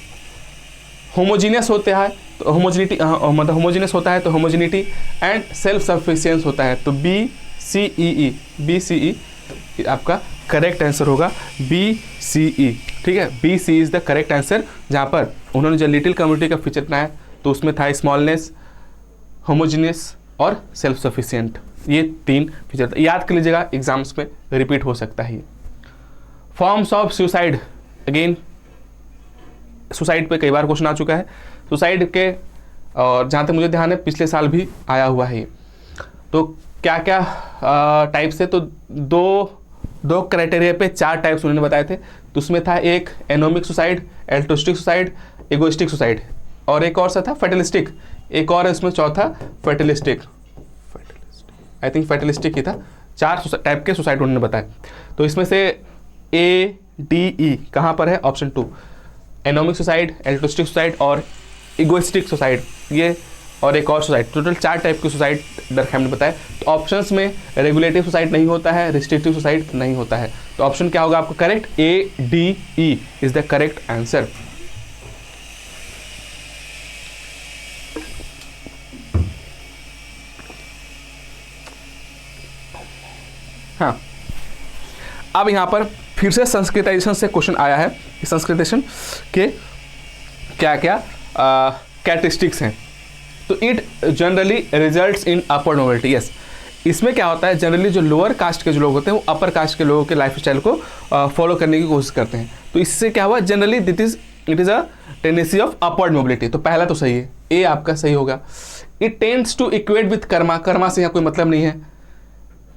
होमोजीनियस होता है तो होमोजिनिटी, मतलब होमोजीनियस होता है तो होमोजिनिटी, एंड सेल्फ सफिशिएंस होता है तो BCEE, BCE आपका करेक्ट आंसर होगा, BCE। ठीक है, BCE is the correct answer. जहाँ पर उन्होंने जो लिटिल कम्युनिटी का फीचर बनाया तो उसमें था स्मॉलनेस, होमोजीनियस और सेल्फ सफिशिएंट, ये 3 फीचर याद कर लीजिएगा, एग्जाम्स में रिपीट हो सकता है। Forms of suicide, again suicide पे कई बार क्वेश्चन आ चुका है, सुसाइड के, और जहाँ तक मुझे ध्यान है पिछले साल भी आया हुआ है ये। तो क्या क्या टाइप्स है, तो दो क्राइटेरिया पे 4 टाइप्स उन्होंने बताए थे। तो उसमें था एक anomic suicide, एल्ट्रुस्टिक suicide, egoistic suicide, और एक और सा था फेटलिस्टिक, एक और इसमें चौथा फेटलिस्टिक, आई थिंक फेटलिस्टिक ही था। 4 टाइप के सुसाइड उन्होंने बताया। तो इसमें से ADE कहाँ पर है, ऑप्शन 2, एनोमिक सुसाइड, एल्ट्रुस्टिक सुसाइड और इगोइस्टिक सुसाइड, ये और एक और सुसाइड, टोटल 4 टाइप के सुसाइड दरख्याम ने बताया। तो ऑप्शंस में रेगुलेटिव सुसाइड नहीं होता है, रिस्ट्रिक्टिव सुसाइड नहीं होता है। तो ऑप्शन क्या होगा आपका correct, ADE is the correct answer. हाँ, अब यहाँ पर फिर से संस्कृताइजेशन से क्वेश्चन आया है, संस्कृताइजेशन के क्या क्या कैरेक्टरिस्टिक्स हैं। तो it generally results in upward mobility, yes, इसमें क्या होता है, जनरली जो लोअर कास्ट के जो लोग होते हैं वो अपर कास्ट के लोगों के लाइफ स्टाइल को फॉलो करने की कोशिश करते हैं। तो इससे क्या हुआ, generally it is a tendency of upward mobility. तो पहला तो सही है, ए आपका सही होगा। It tends to equate with karma, karma से यहाँ कोई मतलब नहीं है।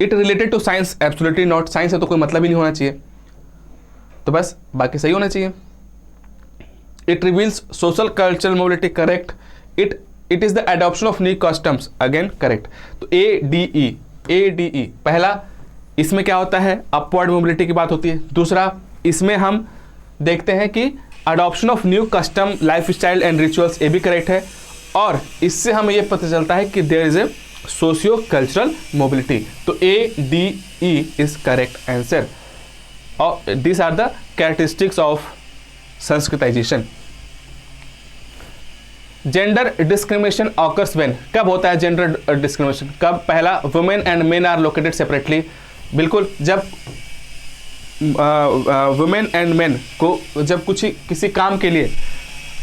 It related to science, absolutely not, science से तो कोई मतलब ही नहीं होना चाहिए, तो बस बाकी सही होना चाहिए। It reveals social cultural mobility, correct. It is the adoption of new customs, again correct. तो ADE पहला, इसमें क्या होता है, अपवर्ड मोबिलिटी की बात होती है। दूसरा, इसमें हम देखते हैं कि adoption of new custom, life style and rituals, ये भी करेक्ट है। और इससे हमें ये पता चलता है कि there is a socio cultural mobility. तो ADE इज करेक्ट आंसर। और this are the characteristics of Sanskritization. Gender discrimination occurs when, कब होता है जेंडर डिस्क्रिमिनेशन, कब, पहला, women and men are located separately, बिल्कुल, जब वुमेन एंड मेन को जब किसी काम के लिए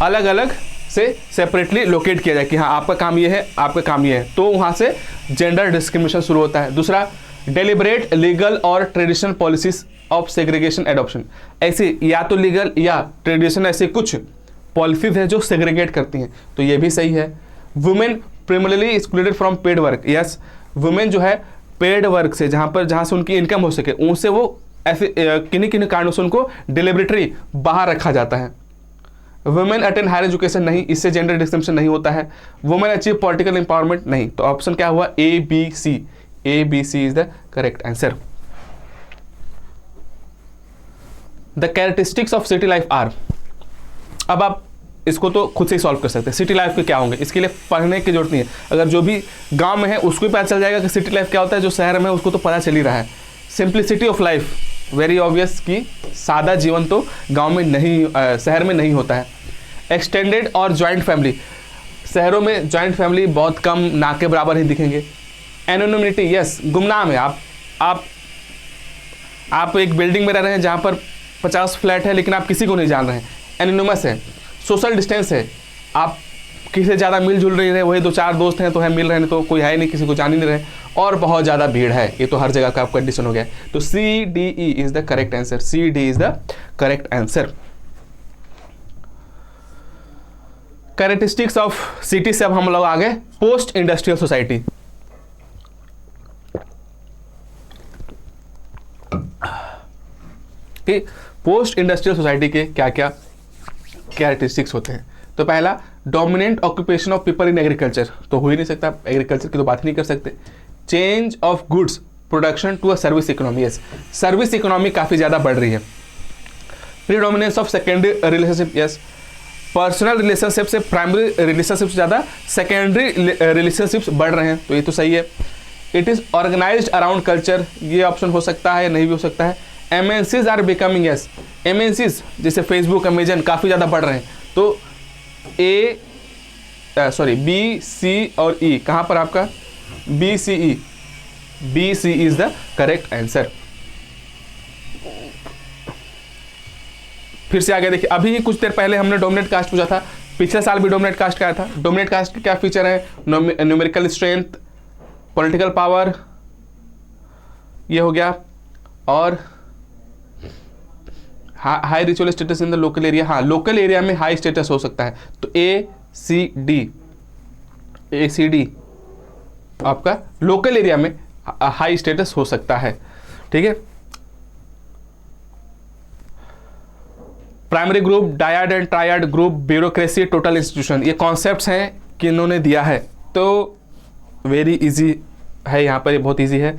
अलग अलग से सेपरेटली लोकेट किया जाए कि हाँ आपका काम ये है, आपका काम ये है, तो वहाँ से जेंडर डिस्क्रिमिनेशन शुरू होता है। दूसरा, डेलिबरेट लीगल और traditional policies of segregation adoption, ऐसे या तो लीगल या ट्रेडिशनल ऐसे कुछ पॉलिसीज है जो सेग्रीगेट करती हैं, तो ये भी सही है। Women primarily excluded from paid work, yes, women जो है पेड वर्क से, जहाँ से उनकी इनकम हो सके, उनसे वो ऐसे किन्हीं कारणों से उनको डिलिबरेटरी बाहर रखा जाता है। वुमेन अटेंड हायर एजुकेशन, नहीं, इससे जेंडर डिस्क्रिमिनेशन नहीं होता है। वुमेन अचीव पॉलिटिकल एम्पावरमेंट, नहीं। तो ऑप्शन क्या हुआ, ABC is the correct answer. The characteristics of city life are, अब आप इसको तो खुद से ही सॉल्व कर सकते हैं। सिटी लाइफ के क्या होंगे, इसके लिए पढ़ने की जरूरत नहीं है। अगर जो भी गांव में है उसको भी पता चल जाएगा कि सिटी लाइफ क्या होता है, जो शहर में है उसको तो पता चल ही रहा है। Simplicity of life, very obvious कि सादा जीवन तो गांव में नहीं, शहर में नहीं होता है। एक्सटेंडेड और जॉइंट फैमिली, शहरों में जॉइंट फैमिली बहुत कम, ना के बराबर ही दिखेंगे। एनोनिमिटी, यस, गुमनाम है। आप एक बिल्डिंग में रह रहे हैं जहाँ पर 50 फ्लैट है लेकिन आप किसी को नहीं जान रहे हैं, एनोनिमस है। सोशल डिस्टेंस है, आप किसी से ज़्यादा मिलजुल नहीं रहे, वही 2-4 दोस्त हैं तो है, मिल रहे हैं तो कोई है नहीं, किसी को जान ही नहीं रहे, और बहुत ज़्यादा भीड़ है। ये तो हर जगह का कंडीशन हो गया है। तो CDE is the correct answer, CD is the correct answer. Characteristics of city से अब हम लोग आगे post industrial society. Post industrial society के क्या क्या कैरेक्टरिस्टिक्स होते हैं। तो पहला, dominant occupation of people in agriculture, तो हो ही नहीं सकता, एग्रीकल्चर की तो बात नहीं कर सकते। Change of goods production to a service economy, yes, service economy काफ़ी ज़्यादा बढ़ रही है। Predominance of secondary relationship, yes, personal relationship से प्राइमरी रिलेशनशिप से ज़्यादा सेकेंडरी रिलेशनशिप्स बढ़ रहे हैं, तो ये तो सही है। It is organised around culture, ये ऑप्शन हो सकता है, नहीं भी हो सकता है। MNCs are becoming, yes, MNCs जैसे फेसबुक, अमेजन काफ़ी ज़्यादा बढ़ रहे हैं, तो B, C और E, कहाँ पर आपका B, C is the correct answer. फिर से आगे देखिए, अभी कुछ देर पहले हमने डोमिनेट कास्ट पूछा था, पिछले साल भी डोमिनेट कास्ट का आया था। डोमिनेट कास्ट के क्या फीचर है, न्यूमेरिकल स्ट्रेंथ, पॉलिटिकल पावर, ये हो गया, और high ritual status in the local area, हाँ लोकल एरिया में हाई स्टेटस हो सकता है, तो ACD आपका लोकल एरिया में हाई स्टेटस हो सकता है, ठीक है। Primary group, dyad and triad group, bureaucracy, total institution, ये कॉन्सेप्ट्स हैं कि इन्होंने दिया है, तो वेरी इजी है यहाँ पर, ये बहुत इजी है।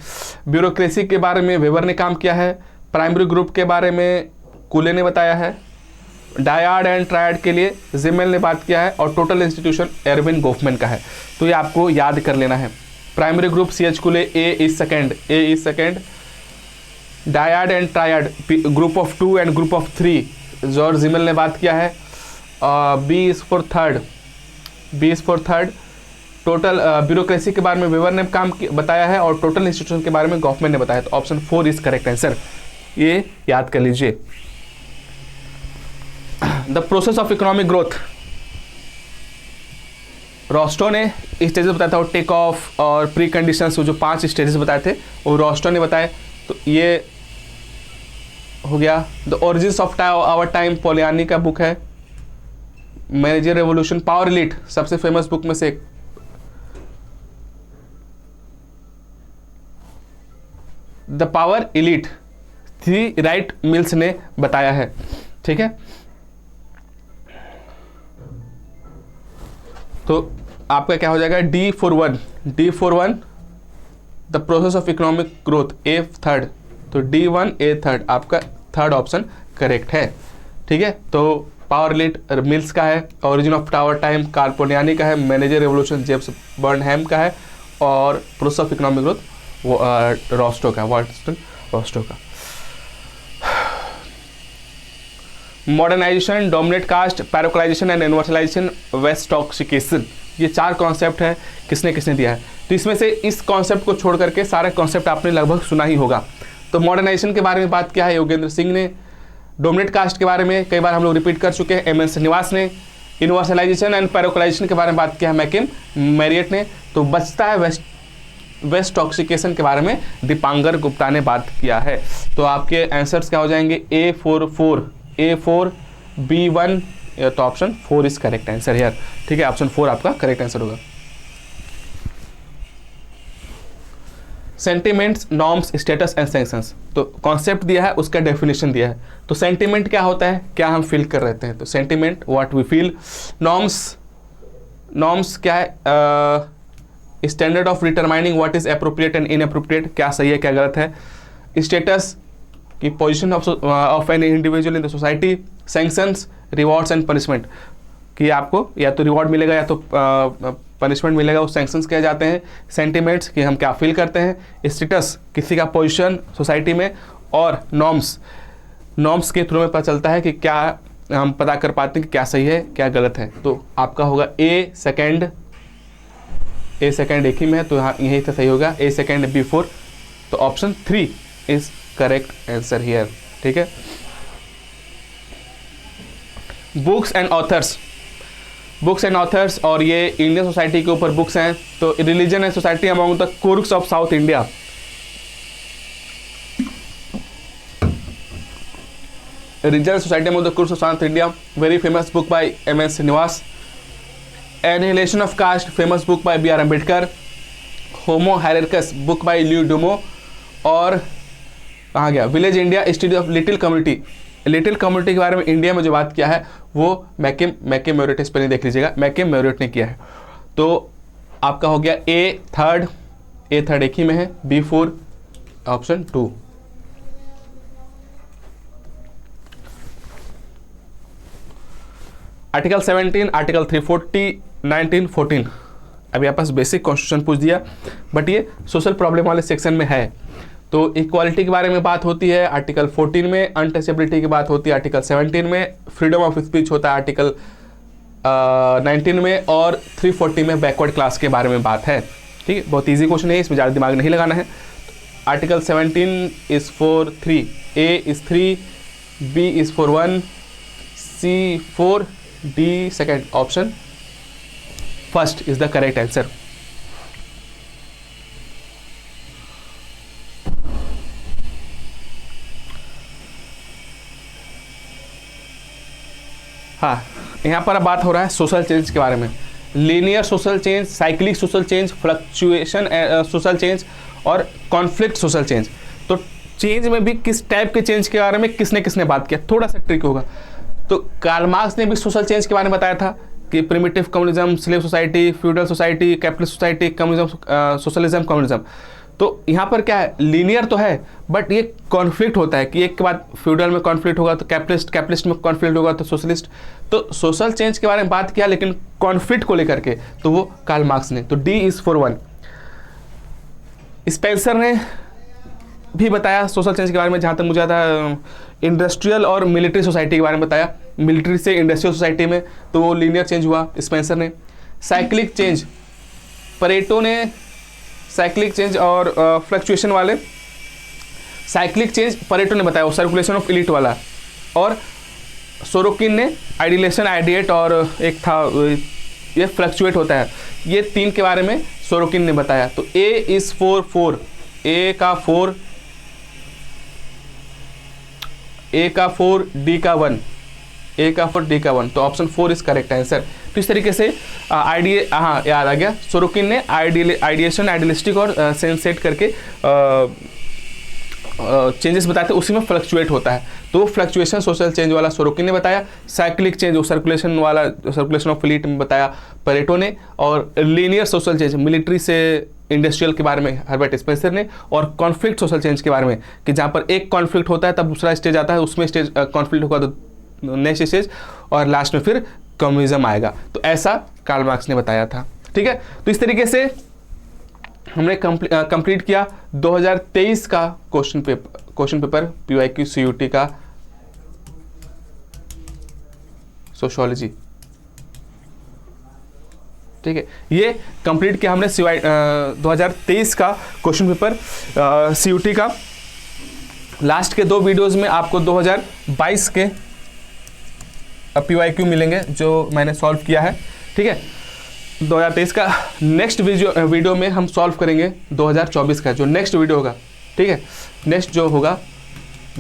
ब्यूरोक्रेसी के बारे में वेबर ने काम किया है, प्राइमरी ग्रुप के बारे में कूले ने बताया है, डायड एंड ट्रायड के लिए जिमेल ने बात किया है, और टोटल इंस्टीट्यूशन एरविन गोफमैन का है, तो ये आपको याद कर लेना है। Primary group CH Cooley, A is second, dyad and triad group of 2 and group of 3 George Simmel ने बात किया है, B is for third, total bureaucracy के बारे में वेबर ने बताया है, और टोटल इंस्टीट्यूशन के बारे में गॉफमैन ने बताया, तो ऑप्शन 4 इज करेक्ट आंसर, ये याद कर लीजिए। The process of economic growth, Rostow ने स्टेजेस बताया था, टेक ऑफ और प्री कंडीशंस, जो 5 स्टेजेस बताए थे वो रॉस्टो ने बताए, तो ये हो गया। The origins of our time, Polanyi का बुक है। मैनेजर रेवोल्यूशन, पावर एलीट सबसे फेमस बुक में से एक। द पावर एलीट थी राइट मिल्स ने बताया है, ठीक है। तो आपका क्या हो जाएगा, D for one, the process of economic growth, A third, तो D1 A थर्ड, आपका थर्ड ऑप्शन करेक्ट है, ठीक है। तो पावर एलीट मिल्स का है, ओरिजिन ऑफ टावर टाइम कार्पोनियानी का है, मैनेजर रेवोल्यूशन जेम्स बर्नहैम का है, और प्रोसेस ऑफ इकोनॉमिक ग्रोथ वो रॉस्टो का। Modernisation, dominant caste, parochialisation and universalisation, westoxication, ये 4 कॉन्सेप्ट है, किसने दिया है। तो इसमें से इस कॉन्सेप्ट को छोड़ करके सारे कॉन्सेप्ट आपने लगभग सुना ही होगा। तो मॉडर्नाइजेशन के बारे में बात किया है योगेंद्र सिंह ने, डोमिनेट कास्ट के बारे में कई बार हम लोग रिपीट कर चुके हैं MN श्रीनिवास ने, यूनिवर्सलाइजेशन एंड पैरोक्लाइजेशन के बारे में बात किया है मैकिम मैरियट ने। तो बचता है वेस्टॉक्सिकेशन के बारे में दीपांकर गुप्ता ने बात किया है। तो आपके आंसर्स क्या हो जाएंगे, A4 B1, तो ऑप्शन 4 इज करेक्ट आंसर यार, ठीक है। ऑप्शन 4 आपका करेक्ट आंसर होगा। Sentiments, norms, status and sanctions, तो कॉन्सेप्ट दिया है, उसका डेफिनेशन दिया है। तो सेंटिमेंट क्या होता है, क्या हम फील कर रहे हैं, तो sentiment what we feel. Norms क्या है, standard of determining what is appropriate and inappropriate, क्या सही है क्या गलत है। स्टेटस कि position of an individual in the society, sanctions, rewards and punishment, कि आपको या तो रिवॉर्ड मिलेगा या तो पनिशमेंट मिलेगा, वो सैंक्शंस कहे जाते हैं। सेंटिमेंट्स, कि हम क्या फील करते हैं। स्टेटस, किसी का पोजीशन सोसाइटी में। और नॉर्म्स के थ्रू में पता चलता है कि क्या हम पता कर पाते हैं कि क्या सही है क्या गलत है। तो आपका होगा ए सेकेंड एक ही में है, तो यहाँ यही से सही होगा, ए सेकेंड बी फोर। तो option 3 is correct answer here. ठीक है। बुक्स एंड ऑथर्स, और ये इंडियन सोसाइटी के ऊपर बुक्स हैं। तो religion and society among the Coorgs of South India. Religion society among the Coorgs of South India, very famous book by M.S. Srinivas. Annihilation of caste, famous book by B.R. Ambedkar. Homo hierarchicus, book by Louis Dumont. और कहाँ गया, village India, study of little community. Little community के बारे में India में जो बात किया है वो मैके मेरिट, इस पर नहीं देख लीजिएगा, मैके मेरिट ने किया है। तो आपका हो गया ए थर्ड एक ही में है, B4 ऑप्शन 2। आर्टिकल 17, आर्टिकल 340, 19, 14 अभी आप पास बेसिक कॉन्स्टिट्यूशन पूछ दिया, बट ये सोशल प्रॉब्लम वाले सेक्शन में है। तो इक्वालिटी के बारे में बात होती है आर्टिकल 14 में, अनटचेबिलिटी की बात होती है आर्टिकल 17 में, फ्रीडम ऑफ स्पीच होता है आर्टिकल 19 में, और 340 में बैकवर्ड क्लास के बारे में बात है। ठीक है, बहुत ईजी क्वेश्चन है, इसमें ज़्यादा दिमाग नहीं लगाना है। Article 17 is for 3, A is 3, B is for 1, C 4, D second option first is the correct answer. हाँ, यहाँ पर अब बात हो रहा है सोशल चेंज के बारे में। Linear social change, cyclic social change, fluctuation social change और कॉन्फ्लिक्ट सोशल चेंज। तो चेंज में भी किस टाइप के चेंज के बारे में किसने बात किया, थोड़ा सा ट्रिक होगा। तो कार्ल मार्क्स ने भी सोशल चेंज के बारे में बताया था कि primitive communism, slave society, feudal society, capitalist society, communism, socialism, communism. तो यहाँ पर क्या है, लीनियर तो है बट ये कॉन्फ्लिक्ट होता है कि एक के बाद फ्यूडल में कॉन्फ्लिक्ट होगा तो कैपिटलिस्ट में कॉन्फ्लिक्ट होगा तो सोशलिस्ट। तो सोशल चेंज के बारे में बात किया लेकिन कॉन्फ्लिक्ट को लेकर के, तो वो कार्ल मार्क्स ने। तो डी इज फॉर 1। स्पेंसर ने भी बताया सोशल चेंज के बारे में, जहाँ तक मुझे आता इंडस्ट्रियल और मिलिट्री सोसाइटी के बारे में बताया, मिलिट्री से इंडस्ट्रियल सोसाइटी में, तो वो लीनियर चेंज हुआ स्पेंसर ने। साइक्लिक चेंज, परेटो ने साइक्लिक चेंज और फ्लक्चुएशन वाले, साइक्लिक चेंज परेटो ने बताया, वो सर्कुलेशन ऑफ इलीट वाला, और सोरोकिन ने आइडिलेशन, आइडिएट, और एक था ये फ्लक्चुएट होता है, ये 3 के बारे में सोरोकिन ने बताया। तो ए इज 4, ए का 4, ए का 4, डी का 1, ए का 4, डी का 1। तो ऑप्शन 4 इज करेक्ट आंसर। तो इस तरीके से हाँ याद आ गया, सोरोकिन ने आइडिएशन, आइडियलिस्टिक और सेंस सेट करके चेंजेस बताते हैं, उसी में फ्लक्चुएट होता है। तो फ्लक्चुएशन सोशल चेंज वाला सोरोकिन ने बताया, साइक्लिक चेंज वो सर्कुलेशन वाला, सर्कुलेशन ऑफ फ्लीट में बताया परेटो ने, और लीनियर सोशल चेंज मिलिट्री से इंडस्ट्रियल के बारे में हर्बर्ट स्पेंसर ने, और कॉन्फ्लिक्ट सोशल चेंज के बारे में कि जहाँ पर एक कॉन्फ्लिक्ट होता है तब दूसरा स्टेज आता है, उसमें स्टेज कॉन्फ्लिक्ट होगा तो नेक्स्ट स्टेज, और लास्ट में फिर कम्युनिज्म आएगा। तो ऐसा कार्ल मार्क्स ने बताया था। ठीक है, तो इस तरीके से हमने कंप्लीट किया 2023 का क्वेश्चन पेपर PYQ CUT का सोशियोलॉजी। ठीक है, ये कंप्लीट किया हमने 2023 का क्वेश्चन पेपर CUT का। लास्ट के 2 वीडियोस में आपको 2022 के PYQ मिलेंगे जो मैंने सॉल्व किया है। ठीक है, 2023 का नेक्स्ट वीडियो में हम सॉल्व करेंगे 2024 का जो नेक्स्ट वीडियो होगा। ठीक है, नेक्स्ट जो होगा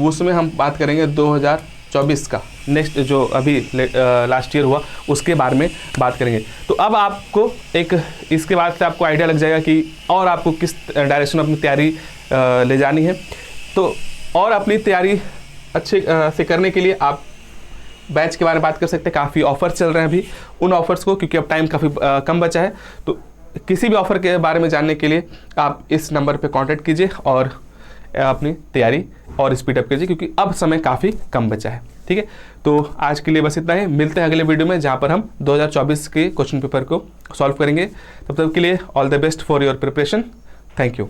उसमें हम बात करेंगे 2024 का, नेक्स्ट जो अभी लास्ट ईयर हुआ उसके बारे में बात करेंगे। तो अब आपको एक इसके बाद से आपको आइडिया लग जाएगा कि और आपको किस डायरेक्शन में अपनी तैयारी ले जानी है। तो और अपनी तैयारी अच्छे से करने के लिए आप बैच के बारे में बात कर सकते हैं। काफ़ी ऑफर्स चल रहे हैं अभी, उन ऑफर्स को, क्योंकि अब टाइम काफ़ी कम बचा है, तो किसी भी ऑफ़र के बारे में जानने के लिए आप इस नंबर पे कांटेक्ट कीजिए और अपनी तैयारी और स्पीड अप कीजिए, क्योंकि अब समय काफ़ी कम बचा है। ठीक है, तो आज के लिए बस इतना ही। मिलते हैं अगले वीडियो में जहाँ पर हम 2024 के क्वेश्चन पेपर को सॉल्व करेंगे। तब तक के लिए all the best for your preparation. Thank you.